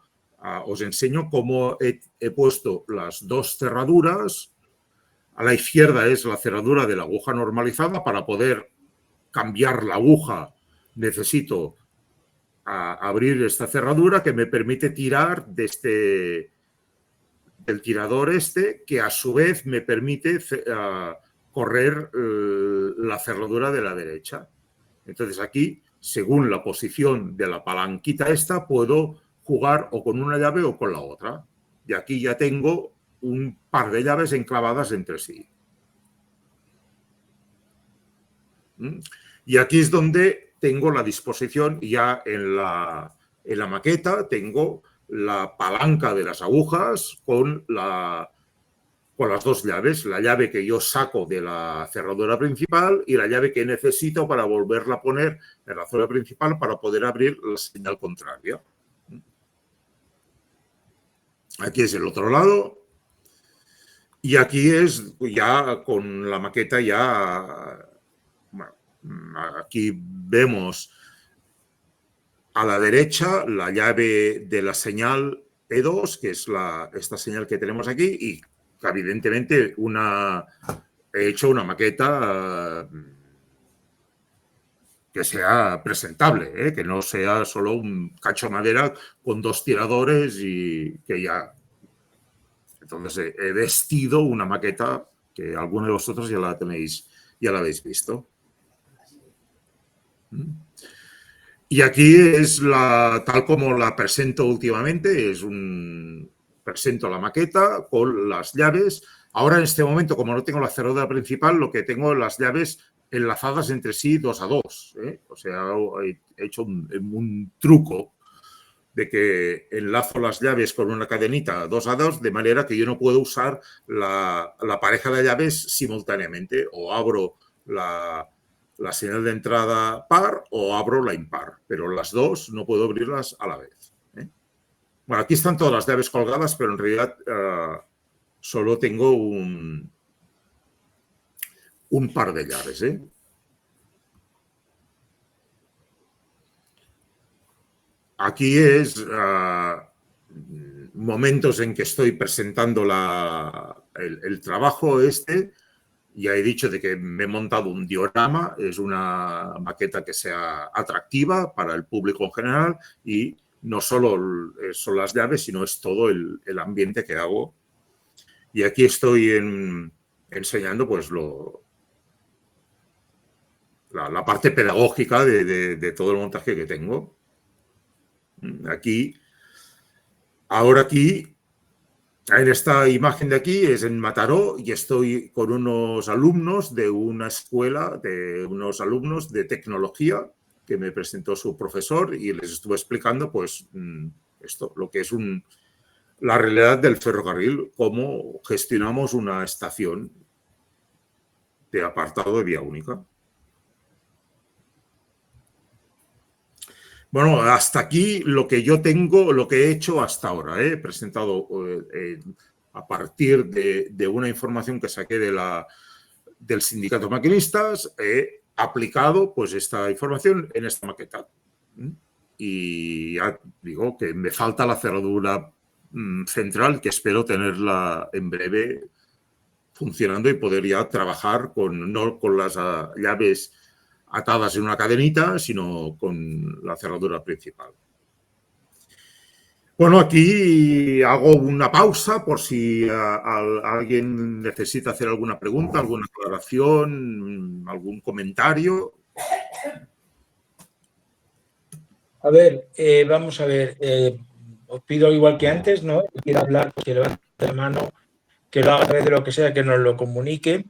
os enseño cómo he puesto las 2 cerraduras. A la izquierda es la cerradura de la aguja normalizada. Para poder cambiar la aguja necesito a abrir esta cerradura que me permite tirar del tirador que a su vez me permite correr la cerradura de la derecha. Entonces aquí, según la posición de la palanquita puedo jugar o con una llave o con la otra. Y aquí ya tengo un par de llaves enclavadas entre sí. Y aquí es donde tengo la disposición, ya en la maqueta tengo la palanca de las agujas con las dos llaves, la llave que yo saco de la cerradura principal y la llave que necesito para volverla a poner en la zona principal para poder abrir la señal contraria. Aquí es el otro lado y aquí es ya con la maqueta ya... Bueno, aquí vemos a la derecha la llave de la señal E2, que es esta señal que tenemos aquí, y evidentemente he hecho una maqueta que sea presentable, que no sea solo un cacho de madera con dos tiradores y que ya... Entonces he vestido una maqueta que alguno de vosotros ya la habéis visto. Y aquí es tal como la presento últimamente, presento la maqueta con las llaves. Ahora en este momento, como no tengo la cerradura principal, lo que tengo es las llaves enlazadas entre sí 2 a 2. O sea, he hecho un truco de que enlazo las llaves con una cadenita 2 a 2, de manera que yo no puedo usar la pareja de llaves simultáneamente. O abro la señal de entrada par o abro la impar, pero las dos no puedo abrirlas a la vez. Bueno, aquí están todas las llaves colgadas, pero en realidad solo tengo un par de llaves. Aquí es momentos en que estoy presentando el trabajo Ya he dicho de que me he montado un diorama, es una maqueta que sea atractiva para el público en general y no solo son las llaves, sino es todo el ambiente que hago. Y aquí estoy enseñando pues la parte pedagógica de todo el montaje que tengo. Ahora aquí, en esta imagen de aquí es en Mataró y estoy con unos alumnos de una escuela, unos alumnos de tecnología que me presentó su profesor y les estuve explicando pues lo que es la realidad del ferrocarril, cómo gestionamos una estación de apartado de vía única. Bueno, hasta aquí lo que yo tengo, lo que he hecho hasta ahora. He presentado a partir de una información que saqué del sindicato de maquinistas, he aplicado pues esta información en esta maqueta. Y ya digo que me falta la cerradura central, que espero tenerla en breve funcionando y poder ya trabajar no con las llaves atadas en una cadenita, sino con la cerradura principal. Bueno, aquí hago una pausa por si alguien necesita hacer alguna pregunta, alguna aclaración, algún comentario. A ver, vamos a ver. Os pido igual que antes, ¿no? Si quiere hablar, que levante la mano, que lo haga a través de lo que sea, que nos lo comunique.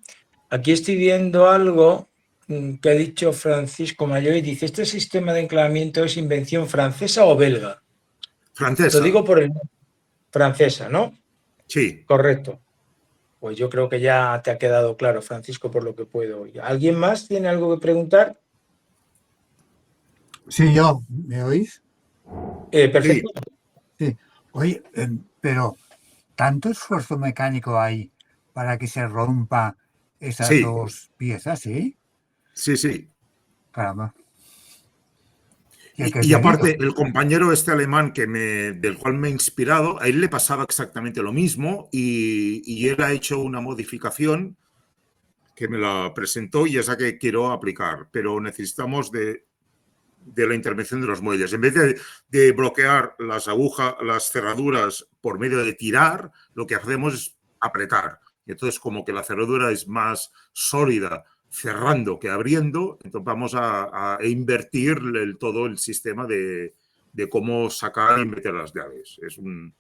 Aquí estoy viendo algo que ha dicho Francisco Mayor y dice, ¿este sistema de enclavamiento es invención francesa o belga? Francesa. Lo digo por el francesa, ¿no? Sí. Correcto. Pues yo creo que ya te ha quedado claro, Francisco, por lo que puedo oír. ¿Alguien más tiene algo que preguntar? Sí, yo. ¿Me oís? Perfecto. Sí. Oye, pero ¿tanto esfuerzo mecánico hay para que se rompa esas dos piezas, sí? Sí. Caramba. Y aparte, el compañero alemán del cual me he inspirado, a él le pasaba exactamente lo mismo y él ha hecho una modificación que me la presentó y esa que quiero aplicar, pero necesitamos de de la intervención de los muelles. En vez de bloquear las agujas, las cerraduras por medio de tirar, lo que hacemos es apretar. Y entonces, como que la cerradura es más sólida cerrando que abriendo, entonces vamos a invertir todo el sistema de cómo sacar y meter las llaves. Es un...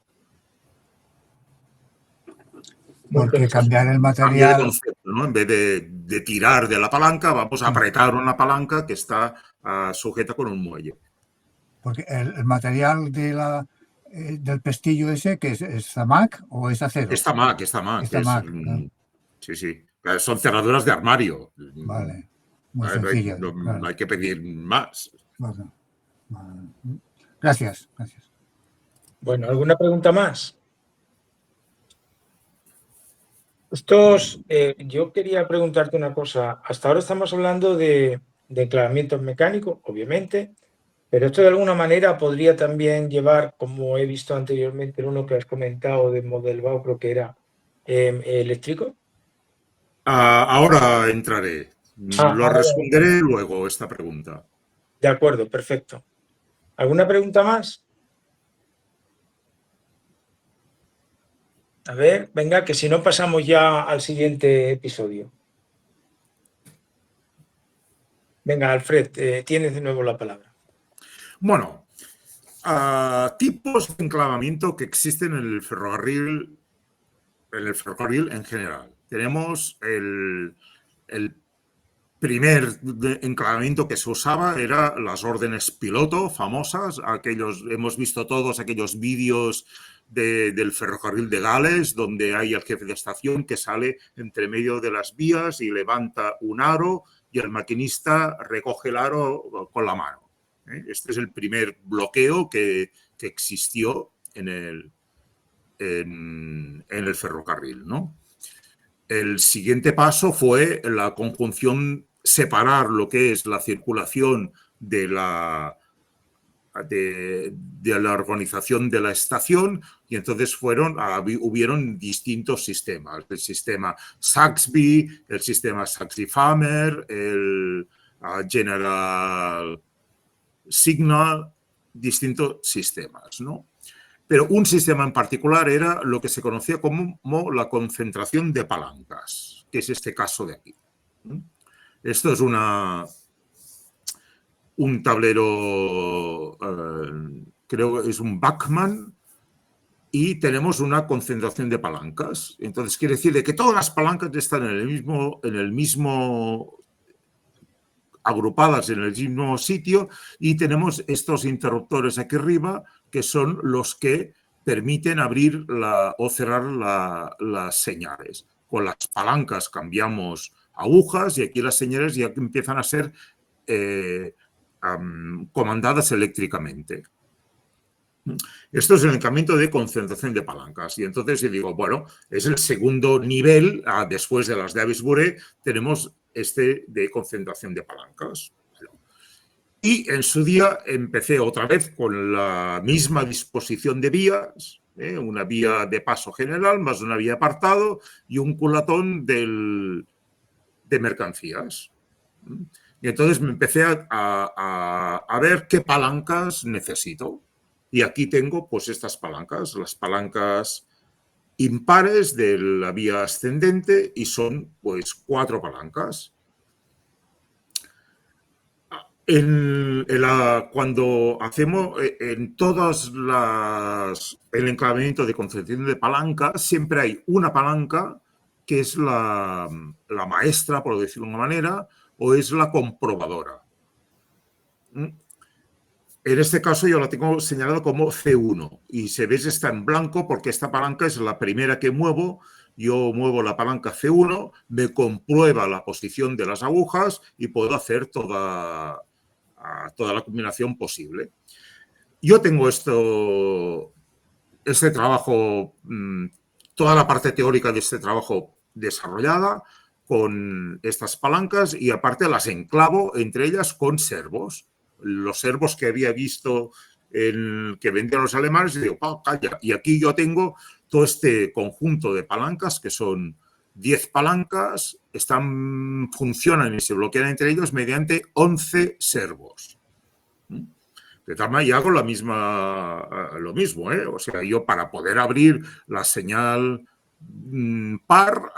Porque cambiar el cambio de material, concepto, ¿no? En vez de tirar de la palanca, vamos a apretar una palanca que está sujeta con un muelle. porque el material del pestillo ese, que es zamac o es acero. Es tamac. Es tamac, ¿no? Sí, sí. Son cerraduras de armario. Vale, muy Vale, sencillas. no Claro. hay que pedir más. Vale. Gracias, gracias. Bueno, ¿alguna pregunta más? Yo quería preguntarte una cosa. Hasta ahora estamos hablando de enclavamientos mecánicos, obviamente, pero esto de alguna manera podría también llevar, como he visto anteriormente en uno que has comentado de Modelbau, creo que era eléctrico. Ahora entraré. Lo responderé luego esta pregunta. De acuerdo, perfecto. ¿Alguna pregunta más? A ver, venga, que si no pasamos ya al siguiente episodio. Venga, Alfred, tienes de nuevo la palabra. Bueno, tipos de enclavamiento que existen en el ferrocarril en general. Tenemos el primer enclavamiento que se usaba era las órdenes piloto famosas, hemos visto todos aquellos vídeos del ferrocarril de Gales donde hay el jefe de estación que sale entre medio de las vías y levanta un aro y el maquinista recoge el aro con la mano. Este es el primer bloqueo que existió en el ferrocarril, ¿no? El siguiente paso fue la conjunción, separar lo que es la circulación de la organización de la estación, y entonces hubieron distintos sistemas, el sistema Saxby, el sistema Saxby-Farmer, el General Signal, distintos sistemas, ¿no? Pero un sistema en particular era lo que se conocía como la concentración de palancas, que es este caso de aquí. Esto es un tablero, creo que es un Bachmann, y tenemos una concentración de palancas. Entonces quiere decir que todas las palancas están agrupadas en el mismo sitio, y tenemos estos interruptores aquí arriba que son los que permiten abrir o cerrar las señales. Con las palancas cambiamos agujas y aquí las señales ya empiezan a ser comandadas eléctricamente. Esto es el enclavamiento de concentración de palancas. Y entonces yo digo, bueno, es el segundo nivel, después de las de Avis-Buré, tenemos este de concentración de palancas. Y en su día empecé otra vez con la misma disposición de vías, una vía de paso general, más una vía apartado y un culatón de mercancías. Y entonces me empecé a ver qué palancas necesito. Y aquí tengo pues estas palancas, las palancas impares de la vía ascendente, y son pues 4 palancas. Cuando hacemos en todas el enclavamiento de concentración de palancas, siempre hay una palanca que es la maestra, por decirlo de una manera, o es la comprobadora. En este caso yo la tengo señalado como C1 y se ve está en blanco porque esta palanca es la primera que muevo. Yo muevo la palanca C1, me comprueba la posición de las agujas y puedo hacer toda la combinación posible. Yo tengo este trabajo, toda la parte teórica de este trabajo desarrollada con estas palancas, y aparte las enclavo entre ellas con servos. Los servos que había visto que vendían los alemanes, y digo, calla. Y aquí yo tengo todo este conjunto de palancas, que son 10 palancas, funcionan y se bloquean entre ellos mediante 11 servos. De tal manera, y hago lo mismo, ¿eh? O sea, yo para poder abrir la señal par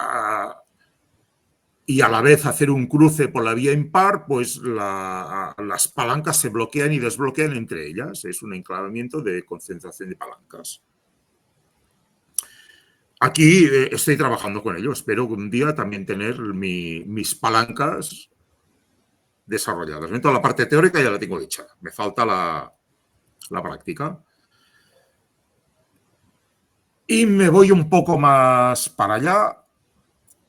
y a la vez hacer un cruce por la vía impar, pues las palancas se bloquean y desbloquean entre ellas. Es un enclavamiento de concentración de palancas. Aquí estoy trabajando con ello. Espero un día también tener mis palancas desarrolladas. Toda la parte teórica ya la tengo hecha. Me falta la práctica. Y me voy un poco más para allá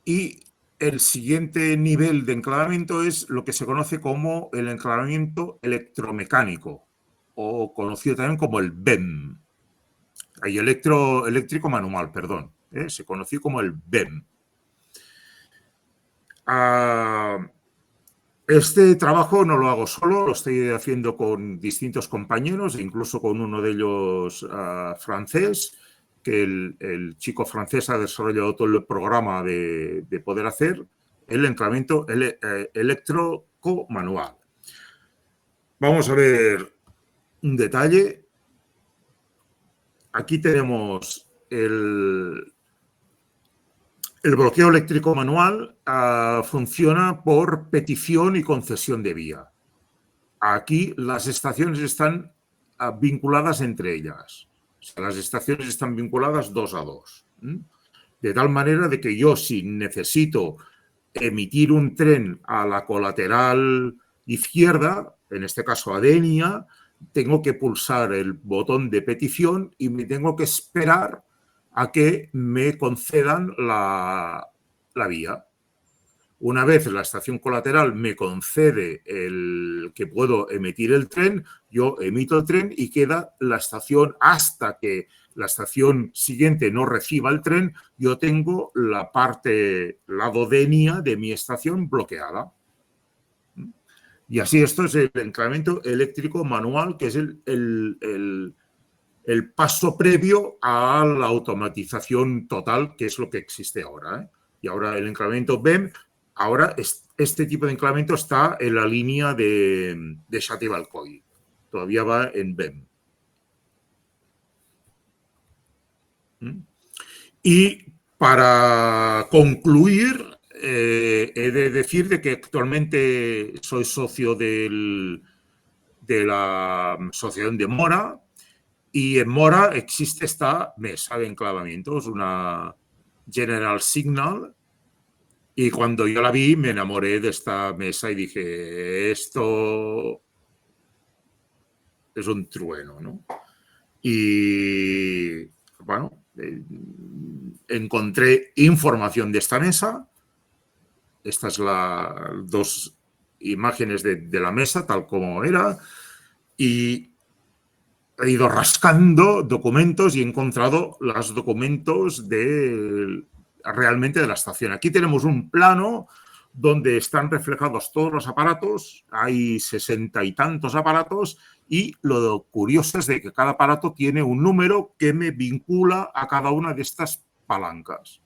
y el siguiente nivel de enclavamiento es lo que se conoce como el enclavamiento electromecánico o conocido también como el BEM. Hay eléctrico manual, perdón. Se conoció como el BEM. Este trabajo no lo hago solo, lo estoy haciendo con distintos compañeros, incluso con uno de ellos francés, que el chico francés ha desarrollado todo el programa de poder hacer el enclavamiento eléctrico manual. Vamos a ver un detalle. Aquí tenemos el bloqueo eléctrico manual. Funciona por petición y concesión de vía. Aquí las estaciones están vinculadas entre ellas. O sea, las estaciones están vinculadas 2 a 2. De tal manera de que yo, si necesito emitir un tren a la colateral izquierda, en este caso a Denia, tengo que pulsar el botón de petición y me tengo que esperar a que me concedan la vía. Una vez la estación colateral me concede el que puedo emitir el tren, yo emito el tren y queda la estación hasta que la estación siguiente no reciba el tren, yo tengo la parte, lado Denia de mi estación bloqueada. Y así esto es el enclavamiento eléctrico manual, que es el paso previo a la automatización total, que es lo que existe ahora, ¿eh? Y ahora el enclavamiento BEM, ahora este tipo de enclavamiento está en la línea de Xàtiva-Alcoi. Todavía va en BEM. Y para concluir, he de decir de que actualmente soy socio de la asociación de Mora, y en Mora existe esta mesa de enclavamientos, una General Signal, y cuando yo la vi me enamoré de esta mesa y dije, esto es un trueno, ¿no? Y bueno, encontré información de esta mesa. Estas son las 2 imágenes de la mesa, tal como era, y he ido rascando documentos y he encontrado los documentos realmente de la estación. Aquí tenemos un plano donde están reflejados todos los aparatos, hay 60 y tantos aparatos, y lo curioso es de que cada aparato tiene un número que me vincula a cada una de estas palancas.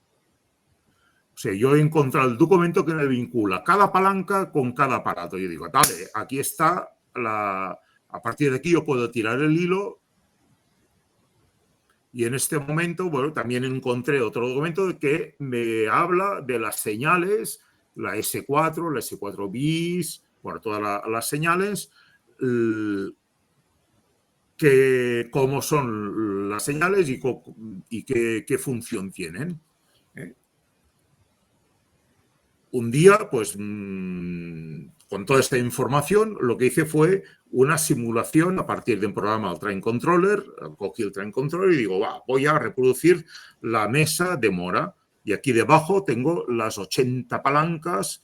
O sea, yo he encontrado el documento que me vincula cada palanca con cada aparato. Yo digo, vale, aquí está a partir de aquí yo puedo tirar el hilo. Y en este momento, bueno, también encontré otro documento que me habla de las señales, la S4, la S4 bis, bueno, todas las señales, cómo son las señales y qué función tienen. Un día, pues, con toda esta información, lo que hice fue una simulación a partir de un programa, el Train Controller. Cogí el Train Controller y digo, voy a reproducir la mesa de Mora. Y aquí debajo tengo las 80 palancas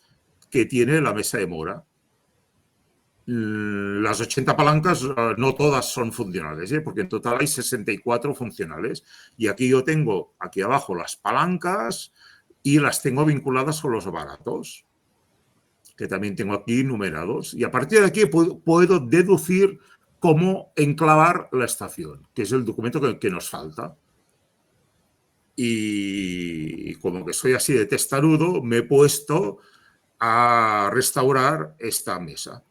que tiene la mesa de Mora. Las 80 palancas no todas son funcionales, porque en total hay 64 funcionales. Y aquí yo tengo, aquí abajo, las palancas y las tengo vinculadas con los aparatos, que también tengo aquí numerados. Y a partir de aquí puedo deducir cómo enclavar la estación, que es el documento que nos falta. Y como que soy así de testarudo, me he puesto a restaurar esta mesa.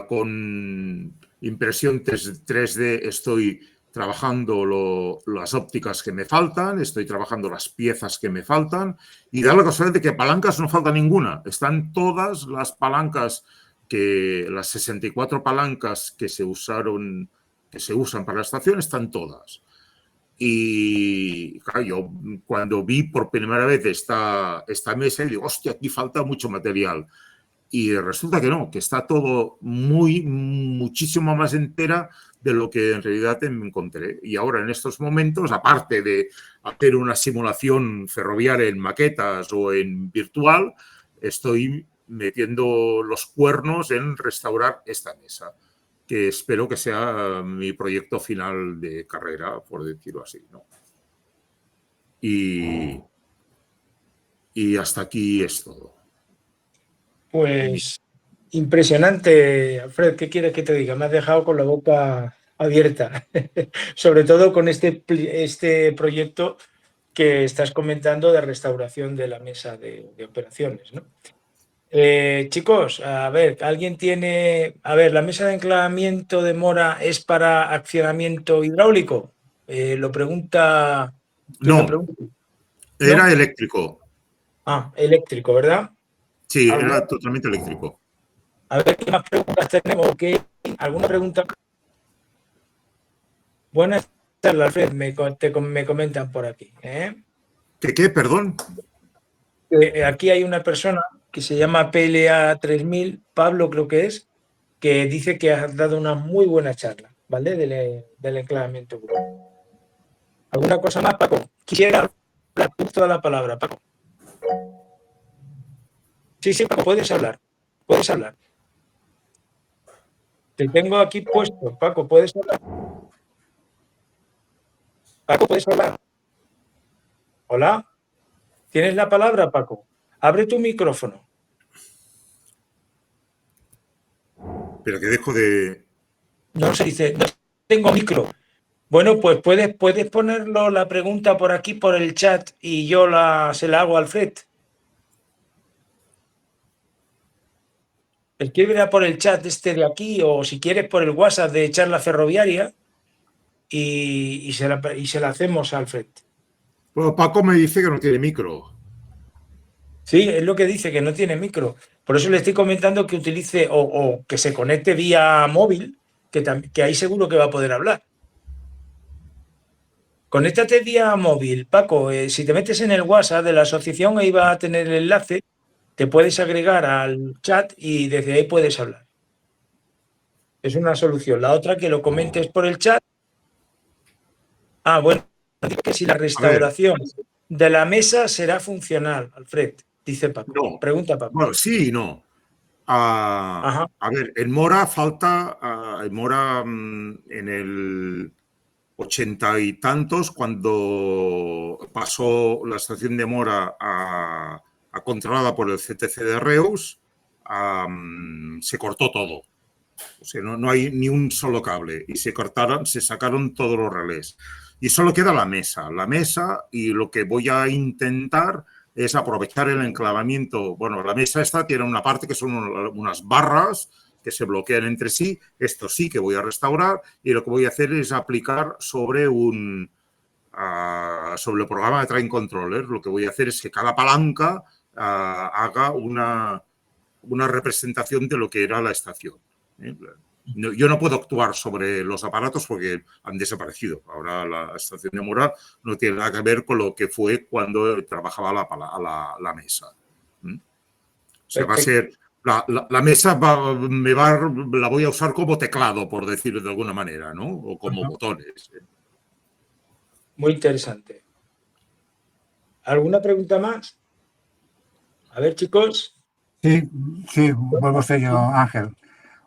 con impresión 3D estoy trabajando las ópticas que me faltan, estoy trabajando las piezas que me faltan y da la casualidad de que palancas no falta ninguna. Están todas las palancas, las 64 palancas que se usan para la estación, están todas. Y claro, yo cuando vi por primera vez esta mesa, digo, hostia, aquí falta mucho material. Y resulta que no, que está todo muchísimo más entera de lo que en realidad me encontré. Y ahora en estos momentos, aparte de hacer una simulación ferroviaria en maquetas o en virtual, estoy metiendo los cuernos en restaurar esta mesa, que espero que sea mi proyecto final de carrera, por decirlo así, ¿no? Y hasta aquí es todo. Pues impresionante, Alfred, ¿qué quieres que te diga? Me has dejado con la boca abierta, sobre todo con este proyecto que estás comentando de restauración de la mesa de operaciones, ¿no? Chicos, a ver, ¿alguien tiene... A ver, ¿la mesa de enclavamiento de Mora es para accionamiento hidráulico? Lo pregunta... ¿Quién lo pregunta? Era ¿No? eléctrico. Ah, eléctrico, ¿verdad? Sí, era totalmente eléctrico. A ver qué más preguntas tenemos. ¿Alguna pregunta? Buenas tardes, Alfred, me comentan por aquí. ¿Qué? Perdón. Aquí hay una persona que se llama PLA 3000, Pablo creo que dice que has dado una muy buena charla, ¿vale? Del enclavamiento. ¿Alguna cosa más, Paco? Quisiera hablar toda la palabra, Paco. Sí, Paco, puedes hablar. Puedes hablar. Te tengo aquí puesto, Paco, puedes hablar. Paco, puedes hablar. Hola. ¿Tienes la palabra, Paco? Abre tu micrófono. Pero que dejo de... No se dice, no tengo micro. Bueno, pues puedes ponerlo la pregunta por aquí, por el chat, y yo se la hago a Alfred. Escríbela por el chat de aquí, o si quieres por el WhatsApp de Charla Ferroviaria, y se la hacemos a Alfred. Bueno, Paco me dice que no tiene micro. Sí, es lo que dice, que no tiene micro. Por eso le estoy comentando que utilice o que se conecte vía móvil, que ahí seguro que va a poder hablar. Conéctate vía móvil, Paco. Si te metes en el WhatsApp de la asociación, ahí va a tener el enlace, te puedes agregar al chat y desde ahí puedes hablar. Es una solución. La otra, que lo comentes por el chat. Ah, bueno, digo que si la restauración de la mesa será funcional, Alfred, dice Paco. No. Pregunta, Paco. Bueno, sí y no. A ver, en Mora falta, en Mora en el 80 y tantos, cuando pasó la estación de Mora a controlada por el CTC de Reus, se cortó todo. O sea, no hay ni un solo cable y se sacaron todos los relés. Y solo queda la mesa. La mesa, y lo que voy a intentar es aprovechar el enclavamiento. Bueno, la mesa esta tiene una parte que son unas barras que se bloquean entre sí. Esto sí que voy a restaurar y lo que voy a hacer es aplicar sobre el programa de Train Controller. Lo que voy a hacer es que cada palanca haga una representación de lo que era la estación. Yo no puedo actuar sobre los aparatos porque han desaparecido. Ahora la estación de Mora no tiene nada que ver con lo que fue cuando trabajaba la mesa. O sea, va a ser... La mesa la voy a usar como teclado, por decirlo de alguna manera, ¿no? O como botones. Muy interesante. ¿Alguna pregunta más? A ver, chicos. Sí, vuelvo a ser yo, Ángel.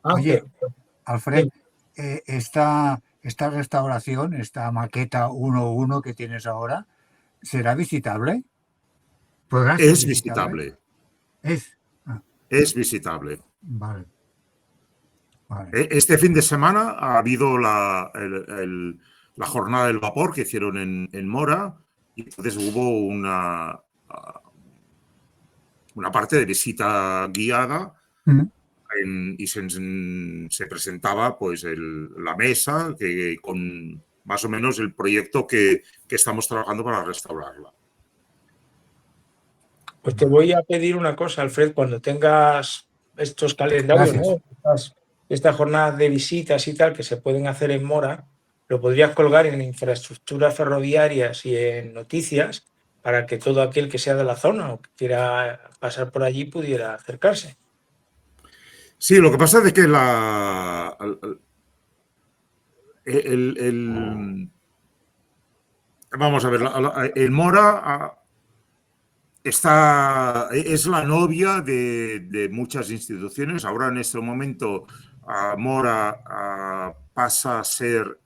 Oye, Alfred, esta restauración, esta maqueta 1.1 que tienes ahora, ¿será visitable? ¿Podrá ser visitable? Es visitable. Vale. Este fin de semana ha habido la jornada del vapor que hicieron en Mora y entonces hubo una parte de visita guiada y se presentaba pues la mesa con más o menos el proyecto que estamos trabajando para restaurarla. Pues te voy a pedir una cosa, Alfred, cuando tengas estos calendarios, ¿no? Estas jornadas de visitas y tal que se pueden hacer en Mora, lo podrías colgar en infraestructuras ferroviarias y en noticias para que todo aquel que sea de la zona o que quiera pasar por allí pudiera acercarse. Sí, lo que pasa es que vamos a ver, el Mora es la novia de muchas instituciones. Ahora, en este momento, Mora pasa a ser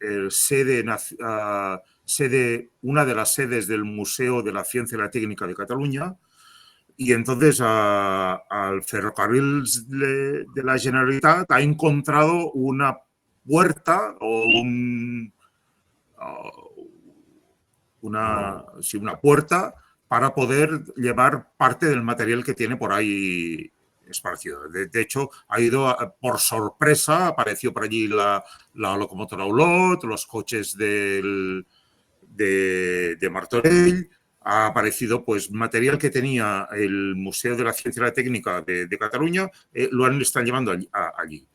una de las sedes del Museo de la Ciencia y la Técnica de Cataluña. Y entonces al ferrocarril de la Generalitat ha encontrado una puerta o una puerta para poder llevar parte del material que tiene por ahí esparcido. De hecho, ha ido por sorpresa, apareció por allí la locomotora Olot, los coches de Martorell, ha aparecido pues material que tenía el Museo de la Ciencia y la Técnica de Cataluña, están llevando allí.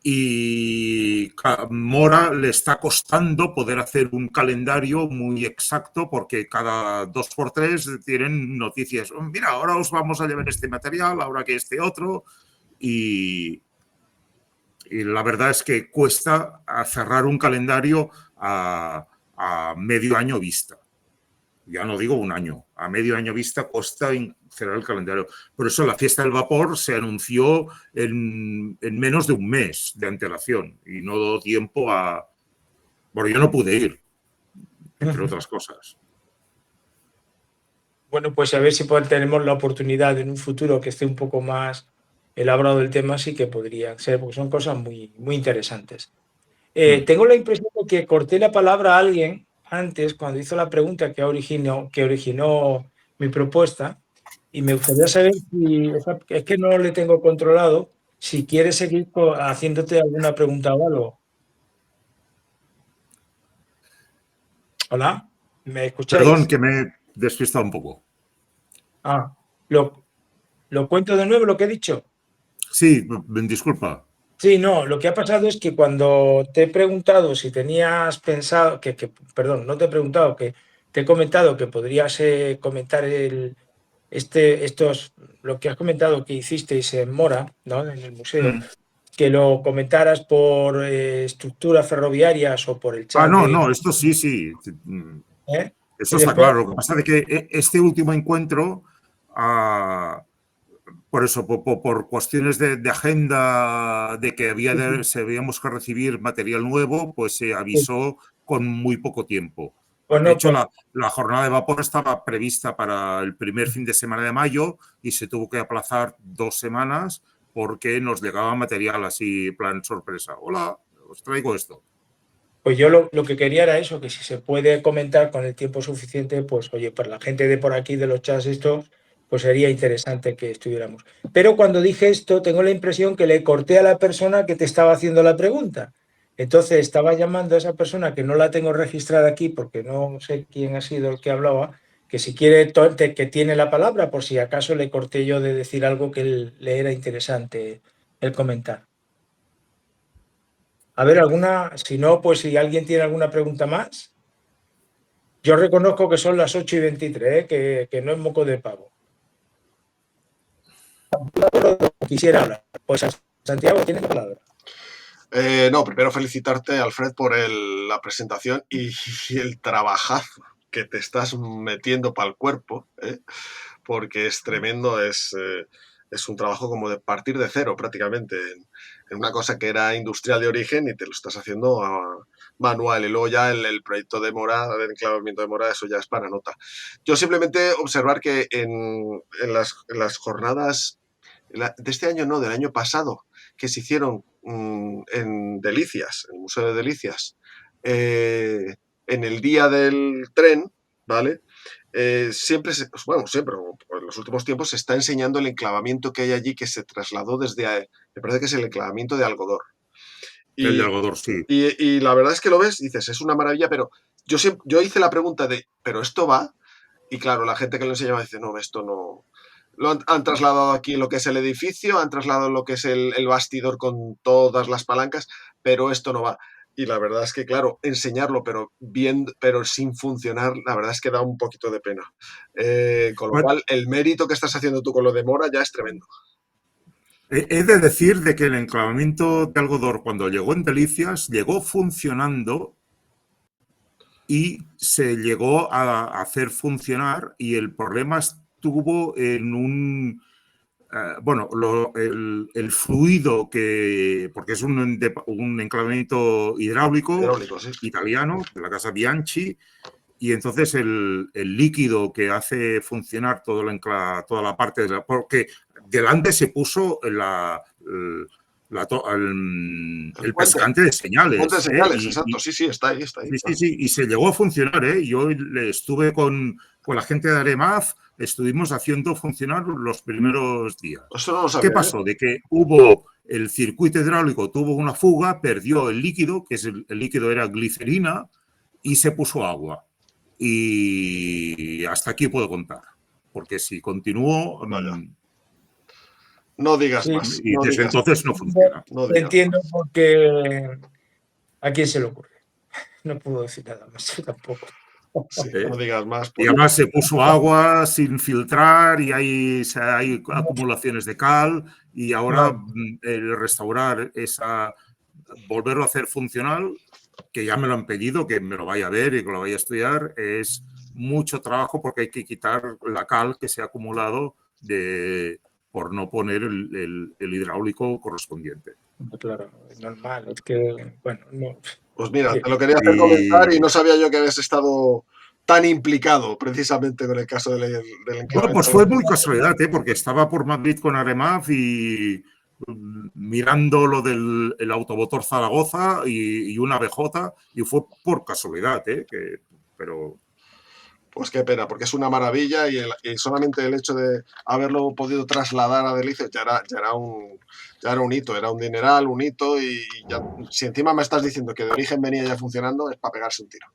Y Mora le está costando poder hacer un calendario muy exacto porque cada 2x3 tienen noticias. Mira, ahora os vamos a llevar este material, ahora que este otro. Y la verdad es que cuesta cerrar un calendario a medio año vista. Ya no digo un año, a medio año vista cuesta cerrar el calendario. Por eso la fiesta del vapor se anunció en menos de un mes de antelación y no dio tiempo a... Bueno, yo no pude ir, entre otras cosas. Bueno, pues a ver si tenemos la oportunidad en un futuro que esté un poco más elaborado el tema, sí que podría ser, porque son cosas muy, muy interesantes. Tengo la impresión de que corté la palabra a alguien antes cuando hizo la pregunta que originó mi propuesta y me gustaría saber si, es que no le tengo controlado, si quieres seguir haciéndote alguna pregunta o algo. Hola, ¿me escucháis? Perdón, que me he despistado un poco. ¿Lo cuento de nuevo lo que he dicho? Sí, disculpa. Sí, no, lo que ha pasado es que cuando te he preguntado si tenías pensado, perdón, no te he preguntado, que te he comentado que podrías comentar lo que has comentado que hicisteis en Mora, ¿no? En el museo, que lo comentaras por estructuras ferroviarias o por el chat. No, esto sí. ¿Eh? Eso está claro. Lo que pasa es que este último encuentro, por eso, por cuestiones de agenda, de que habíamos que recibir material nuevo, pues se avisó con muy poco tiempo. Bueno, de hecho, la jornada de vapor estaba prevista para el primer fin de semana de mayo y se tuvo que aplazar 2 semanas porque nos llegaba material así, plan sorpresa. Hola, os traigo esto. Pues yo lo que quería era eso, que si se puede comentar con el tiempo suficiente, pues oye, para la gente de por aquí, de los chats estos, pues sería interesante que estuviéramos. Pero cuando dije esto, tengo la impresión que le corté a la persona que te estaba haciendo la pregunta. Entonces estaba llamando a esa persona que no la tengo registrada aquí porque no sé quién ha sido el que hablaba, que si quiere que tiene la palabra, por si acaso le corté yo de decir algo que le era interesante el comentar. A ver, si no, pues si alguien tiene alguna pregunta más. Yo reconozco que son las 8:23, que no es moco de pavo. Quisiera hablar. Pues Santiago, tienes la palabra. No, primero felicitarte, Alfred, por la presentación y el trabajazo que te estás metiendo para el cuerpo, porque es tremendo, es un trabajo como de partir de cero prácticamente, en una cosa que era industrial de origen y te lo estás haciendo manual. Y luego ya el proyecto de Mora, el enclavamiento de Mora, eso ya es para nota. Yo simplemente observar que en las jornadas de este año, no, del año pasado, que se hicieron en Delicias, en el Museo de Delicias, en el día del tren, ¿vale? Siempre, siempre, en los últimos tiempos se está enseñando el enclavamiento que hay allí, que se trasladó desde Me parece que es el enclavamiento de Algodor. El de Algodor, sí. Y la verdad es que lo ves y dices, es una maravilla, pero yo hice la pregunta de, ¿pero esto va? Y claro, la gente que lo enseñaba dice, no, esto no... Lo han trasladado aquí lo que es el edificio, han trasladado lo que es el bastidor con todas las palancas, pero esto no va. Y la verdad es que, claro, enseñarlo, pero bien, pero sin funcionar, la verdad es que da un poquito de pena. Con lo cual, el mérito que estás haciendo tú con lo de Mora ya es tremendo. He de decir de que el enclavamiento de Algodor, cuando llegó en Delicias, llegó funcionando y se llegó a hacer funcionar, y el problema estuvo en un... bueno, el fluido que... porque es un enclavamiento hidráulico Sí. italiano, de la casa Bianchi, y entonces el líquido que hace funcionar toda la parte de porque delante se puso el pescante de señales. Puente de señales, Y, exacto. Sí, está ahí. Sí, y se llegó a funcionar. Yo estuve con la gente de Aremaz, estuvimos haciendo funcionar los primeros días. Eso no lo sabía. ¿Qué pasó? De que hubo el circuito hidráulico, tuvo una fuga, perdió el líquido, que es el líquido era glicerina, y se puso agua. Y hasta aquí puedo contar, porque si continúo... No digas más. Y desde entonces no funciona. Entiendo porque a quién se le ocurre. No puedo decir nada más, yo tampoco. Sí, no digas más. Y además se puso agua sin filtrar y hay acumulaciones de cal, y ahora el restaurar volverlo a hacer funcional, que ya me lo han pedido, que me lo vaya a ver y que lo vaya a estudiar, es mucho trabajo porque hay que quitar la cal que se ha acumulado por no poner el hidráulico correspondiente. Claro, es normal, es que, bueno, no. Pues mira, te lo quería hacer comentar y no sabía yo que habías estado tan implicado precisamente con el caso del enclavamiento. Bueno, pues fue muy casualidad, porque estaba por Madrid con Aremaz y mirando lo del automotor Zaragoza y una BJ, y fue por casualidad, pero... Pues qué pena, porque es una maravilla y solamente el hecho de haberlo podido trasladar a Delicias ya era un hito, era un dineral, un hito, y ya, si encima me estás diciendo que de origen venía ya funcionando, es para pegarse un tiro.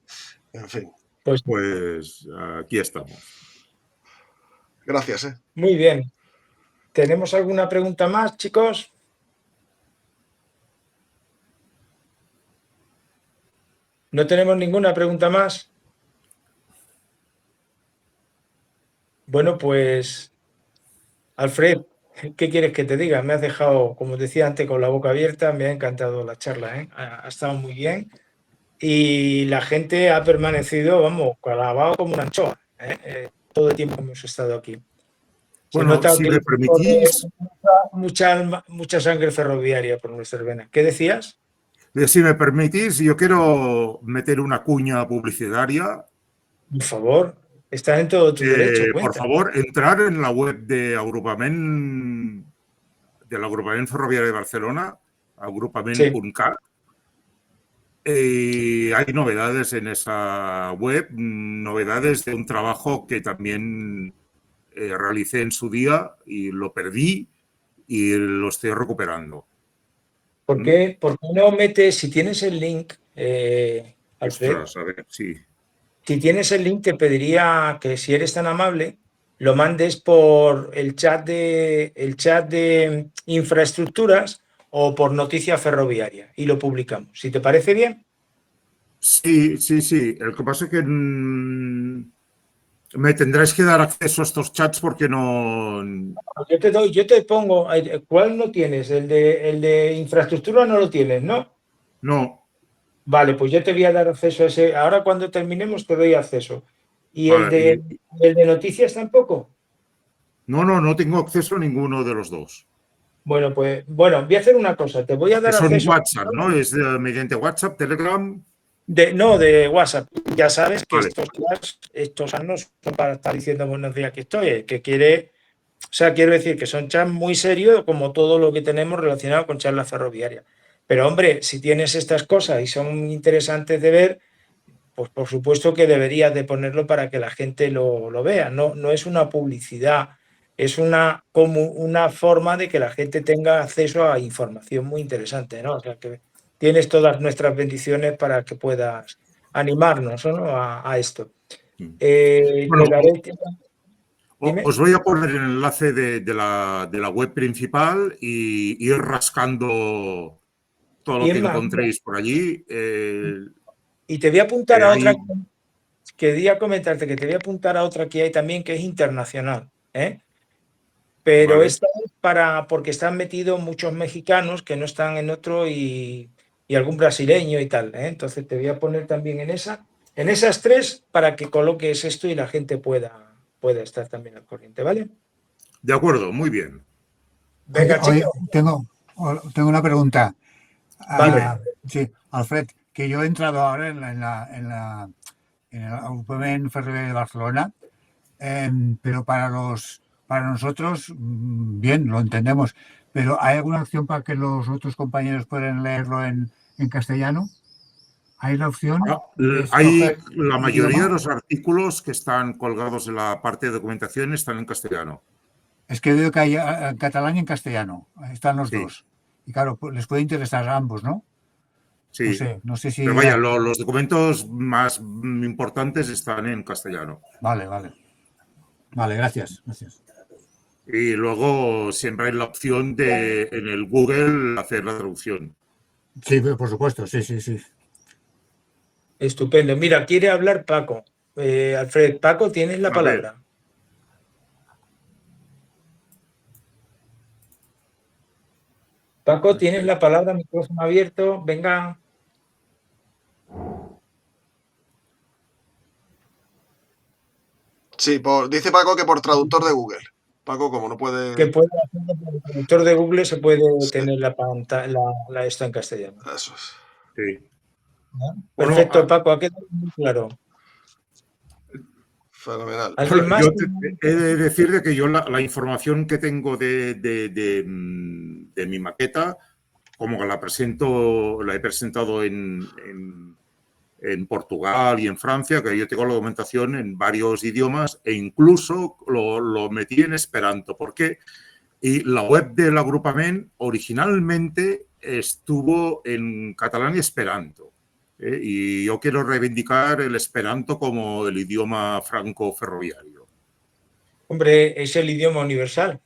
En fin. Pues aquí estamos. Gracias. Muy bien. ¿Tenemos alguna pregunta más, chicos? ¿No tenemos ninguna pregunta más? Bueno, pues, Alfred, ¿qué quieres que te diga? Me has dejado, como decía antes, con la boca abierta. Me ha encantado la charla, ha estado muy bien. Y la gente ha permanecido, vamos, clavado como una anchoa, todo el tiempo que hemos estado aquí. Bueno, si me permitís... Mucha sangre ferroviaria por nuestras venas. ¿Qué decías? Si me permitís, yo quiero meter una cuña publicitaria. Por favor, estás en todo tu derecho. Por favor, entrar en la web del agrupament ferroviario de Barcelona, agrupament.cat. Hay novedades en esa web, novedades de un trabajo que también realicé en su día y lo perdí y lo estoy recuperando. ¿Por qué no metes, si tienes el link, Alfred? Ostras, a ver, sí. Si tienes el link, te pediría que, si eres tan amable, lo mandes por el chat de infraestructuras o por Noticia Ferroviaria y lo publicamos. ¿Si te parece bien? Sí. El que pasa es que me tendréis que dar acceso a estos chats porque no... Yo te pongo... ¿Cuál no tienes? El de infraestructura no lo tienes, ¿no? No. Vale, pues yo te voy a dar acceso a ese. Ahora cuando terminemos te doy acceso. ¿Y vale, el de noticias tampoco? No tengo acceso a ninguno de los dos. Bueno, pues voy a hacer una cosa. Te voy a dar son acceso... WhatsApp, ¿no? ¿Es mediante WhatsApp, Telegram? No, de WhatsApp. Ya sabes que vale. estos chats no son para estar diciendo buenos días que estoy. Que quiero decir que son chats muy serios, como todo lo que tenemos relacionado con charlas ferroviarias. Pero, hombre, si tienes estas cosas y son interesantes de ver, pues por supuesto que deberías de ponerlo para que la gente lo vea. No es una publicidad es como una forma de que la gente tenga acceso a información muy interesante, ¿no? O sea, que tienes todas nuestras bendiciones para que puedas animarnos, ¿no? a esto. Bueno, Te daré... Dime. os voy a poner el enlace de la web principal y ir rascando todo lo que Bien, más. encontréis por allí. Y te voy a apuntar a otra, Ahí, quería comentarte que te voy a apuntar a otra que hay también que es internacional, ¿eh? Pero vale, esta es porque están metidos muchos mexicanos que no están en otro y algún brasileño y tal, ¿eh? Entonces te voy a poner también en esas tres para que coloques esto y la gente pueda estar también al corriente, ¿vale? de acuerdo, muy bien. Oye, Venga, oye, chicos. tengo una pregunta. Vale. Sí, Alfred, que yo he entrado ahora en el UPM Ferroviario de Barcelona, pero para nosotros, bien, lo entendemos, pero ¿hay alguna opción para que los otros compañeros puedan leerlo en castellano? ¿Hay la opción de Hay escoger la mayoría de idioma? los artículos que están colgados en la parte de documentación están en castellano. Es que veo que hay en catalán y en castellano, están los Sí, dos. Y claro, pues les puede interesar a ambos, ¿no? sí. No sé Pero si vaya, los documentos más importantes están en castellano. Vale, vale. Vale, gracias, gracias. Y luego siempre hay la opción de en el Google hacer la traducción. Sí, por supuesto, sí, sí, sí. Estupendo. Mira, quiere hablar Paco. Alfred, Paco, tienes la A ver, palabra. Paco, tienes la palabra, micrófono abierto. Venga. Sí, dice Paco que por traductor de Google. Paco, como no Que puede. puede hacerlo por el traductor de Google, se puede Sí, tener la pantalla, esta en castellano. eso es. sí. Bueno, Perfecto, Paco, ha quedado muy claro. Fenomenal. ¿Alguien más? yo he de decir de que yo la información que tengo de mi maqueta, como la presento, la he presentado en Portugal y en Francia, que yo tengo la documentación en varios idiomas e incluso lo metí en Esperanto. ¿Por qué? Y la web del agrupament originalmente estuvo en catalán y esperanto. Y yo quiero reivindicar el esperanto como el idioma franco-ferroviario. Hombre, es el idioma universal.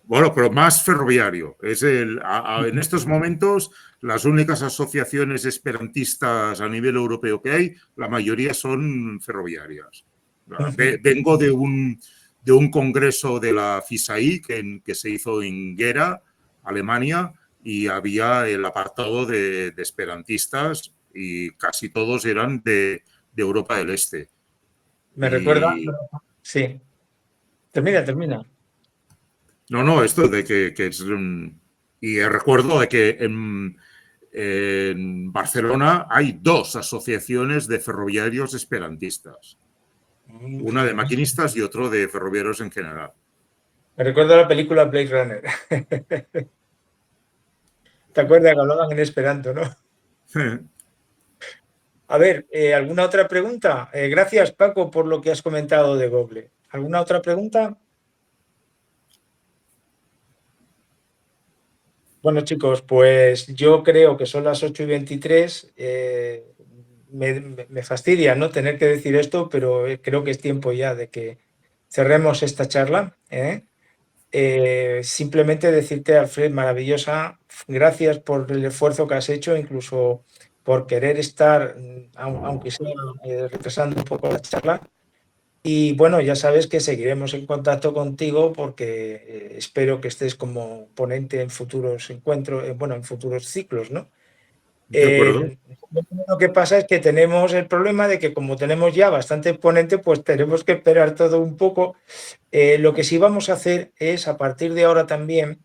Bueno, pero más ferroviario. En estos momentos, las únicas asociaciones esperantistas a nivel europeo que hay, la mayoría son ferroviarias. Vengo de un congreso de la FISAI que se hizo en Gera, Alemania, y había el apartado de esperantistas y casi todos eran de Europa del Este. Me recuerda. Y Sí. Termina. no, esto de que es... Y recuerdo de que en Barcelona hay dos asociaciones de ferroviarios esperantistas. Una de maquinistas y otro de ferroviarios en general. Me recuerda la película Blade Runner. ¿Te acuerdas que hablaban en esperanto, no? A ver, ¿alguna otra pregunta? Gracias, Paco, por lo que has comentado de Google. ¿Alguna otra pregunta? Bueno, chicos, pues yo creo que son las 8:23. Me fastidia, ¿no?, tener que decir esto, pero creo que es tiempo ya de que cerremos esta charla, ¿eh? Simplemente decirte, Alfred, maravillosa, gracias por el esfuerzo que has hecho, incluso por querer estar, aunque sea retrasando un poco la charla. Y bueno, ya sabes que seguiremos en contacto contigo porque espero que estés como ponente en futuros encuentros, bueno, en futuros ciclos, ¿no? De acuerdo. Lo que pasa es que tenemos el problema de que como tenemos ya bastante ponente, pues tenemos que esperar todo un poco. Lo que sí vamos a hacer es, a partir de ahora también,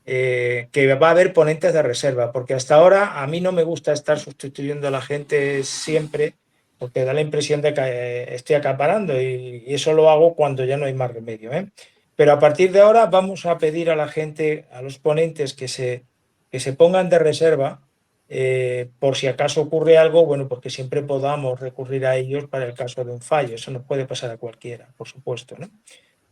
que va a haber ponentes de reserva, porque hasta ahora a mí no me gusta estar sustituyendo a la gente siempre, porque da la impresión de que estoy acaparando y eso lo hago cuando ya no hay más remedio, ¿eh? Pero a partir de ahora vamos a pedir a la gente, a los ponentes, que se pongan de reserva, por si acaso ocurre algo, bueno, porque siempre podamos recurrir a ellos para el caso de un fallo. Eso nos puede pasar a cualquiera, por supuesto, ¿no?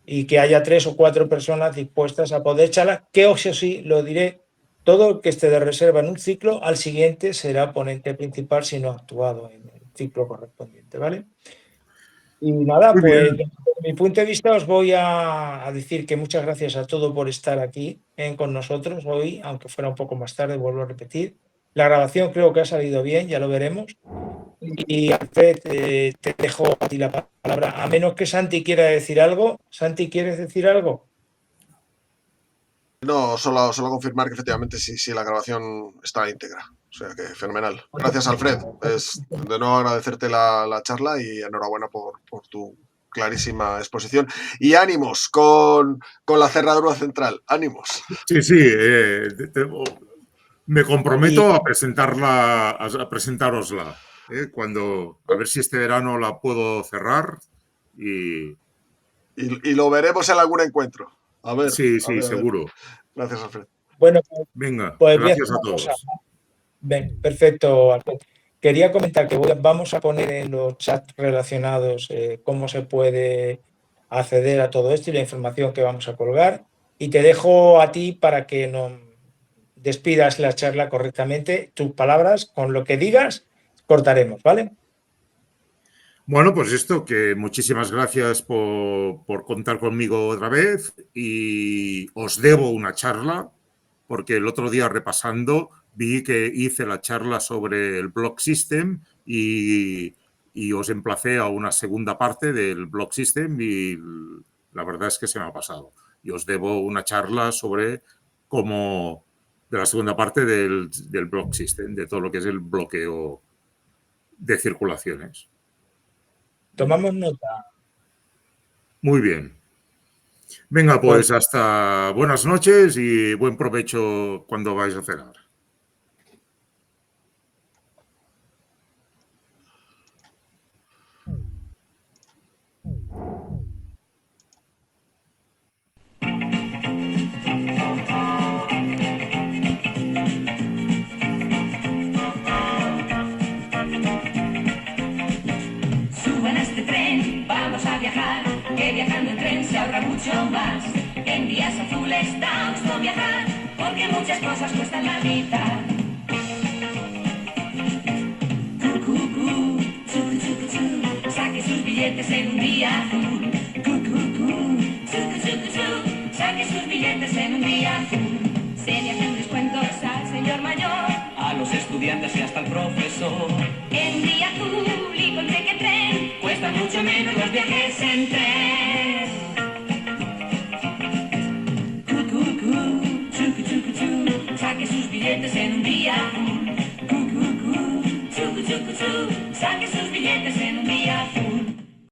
y que haya 3 o 4 personas dispuestas a poder charlar, que eso sí, lo diré, todo el que esté de reserva en un ciclo, al siguiente será ponente principal si no ha actuado en el ciclo correspondiente, ¿vale? Y nada, Muy pues bien. desde mi punto de vista os voy a decir que muchas gracias a todos por estar aquí con nosotros hoy, aunque fuera un poco más tarde, vuelvo a repetir. La grabación creo que ha salido bien, ya lo veremos. Y Alfred, te dejo a ti la palabra, a menos que Santi quiera decir algo. Santi, ¿quieres decir algo? No, solo confirmar que efectivamente sí, la grabación está íntegra. O sea que fenomenal. Gracias, Alfred. Es de nuevo agradecerte la charla y enhorabuena por tu clarísima exposición. Y ánimos con la cerradura central. Ánimos. Sí, me comprometo a presentárosla. Cuando, a ver si este verano la puedo cerrar y lo veremos en algún encuentro. A ver. Sí, A ver. seguro. Gracias, Alfred. Bueno, Venga, pues gracias bien, a todos. Bien, perfecto, Alfred. Quería comentar que vamos a poner en los chats relacionados cómo se puede acceder a todo esto y la información que vamos a colgar. Y te dejo a ti para que nos despidas la charla correctamente. Tus palabras, con lo que digas, cortaremos, ¿vale? Bueno, pues esto, que muchísimas gracias por contar conmigo otra vez y os debo una charla, porque el otro día repasando vi que hice la charla sobre el Block System y os emplacé a una segunda parte del Block System y la verdad es que se me ha pasado. Y os debo una charla sobre cómo, de la segunda parte del Block System, de todo lo que es el bloqueo de circulaciones. Tomamos nota. Muy bien. Venga, pues hasta buenas noches y buen provecho cuando vais a cenar. Suban a este tren, vamos a viajar, que viajando en tren se ahorra mucho más. En días azules da gusto viajar, porque muchas cosas cuestan la mitad. Saque sus billetes en un día azul. Saque sus billetes en un día azul. Se le hacen descuentos al señor mayor, a los estudiantes y hasta al profesor. En día azul y con cheque tren cuestan mucho menos los viajes en tren. Saque sus billetes en un día azul. Saque sus billetes en un día azul.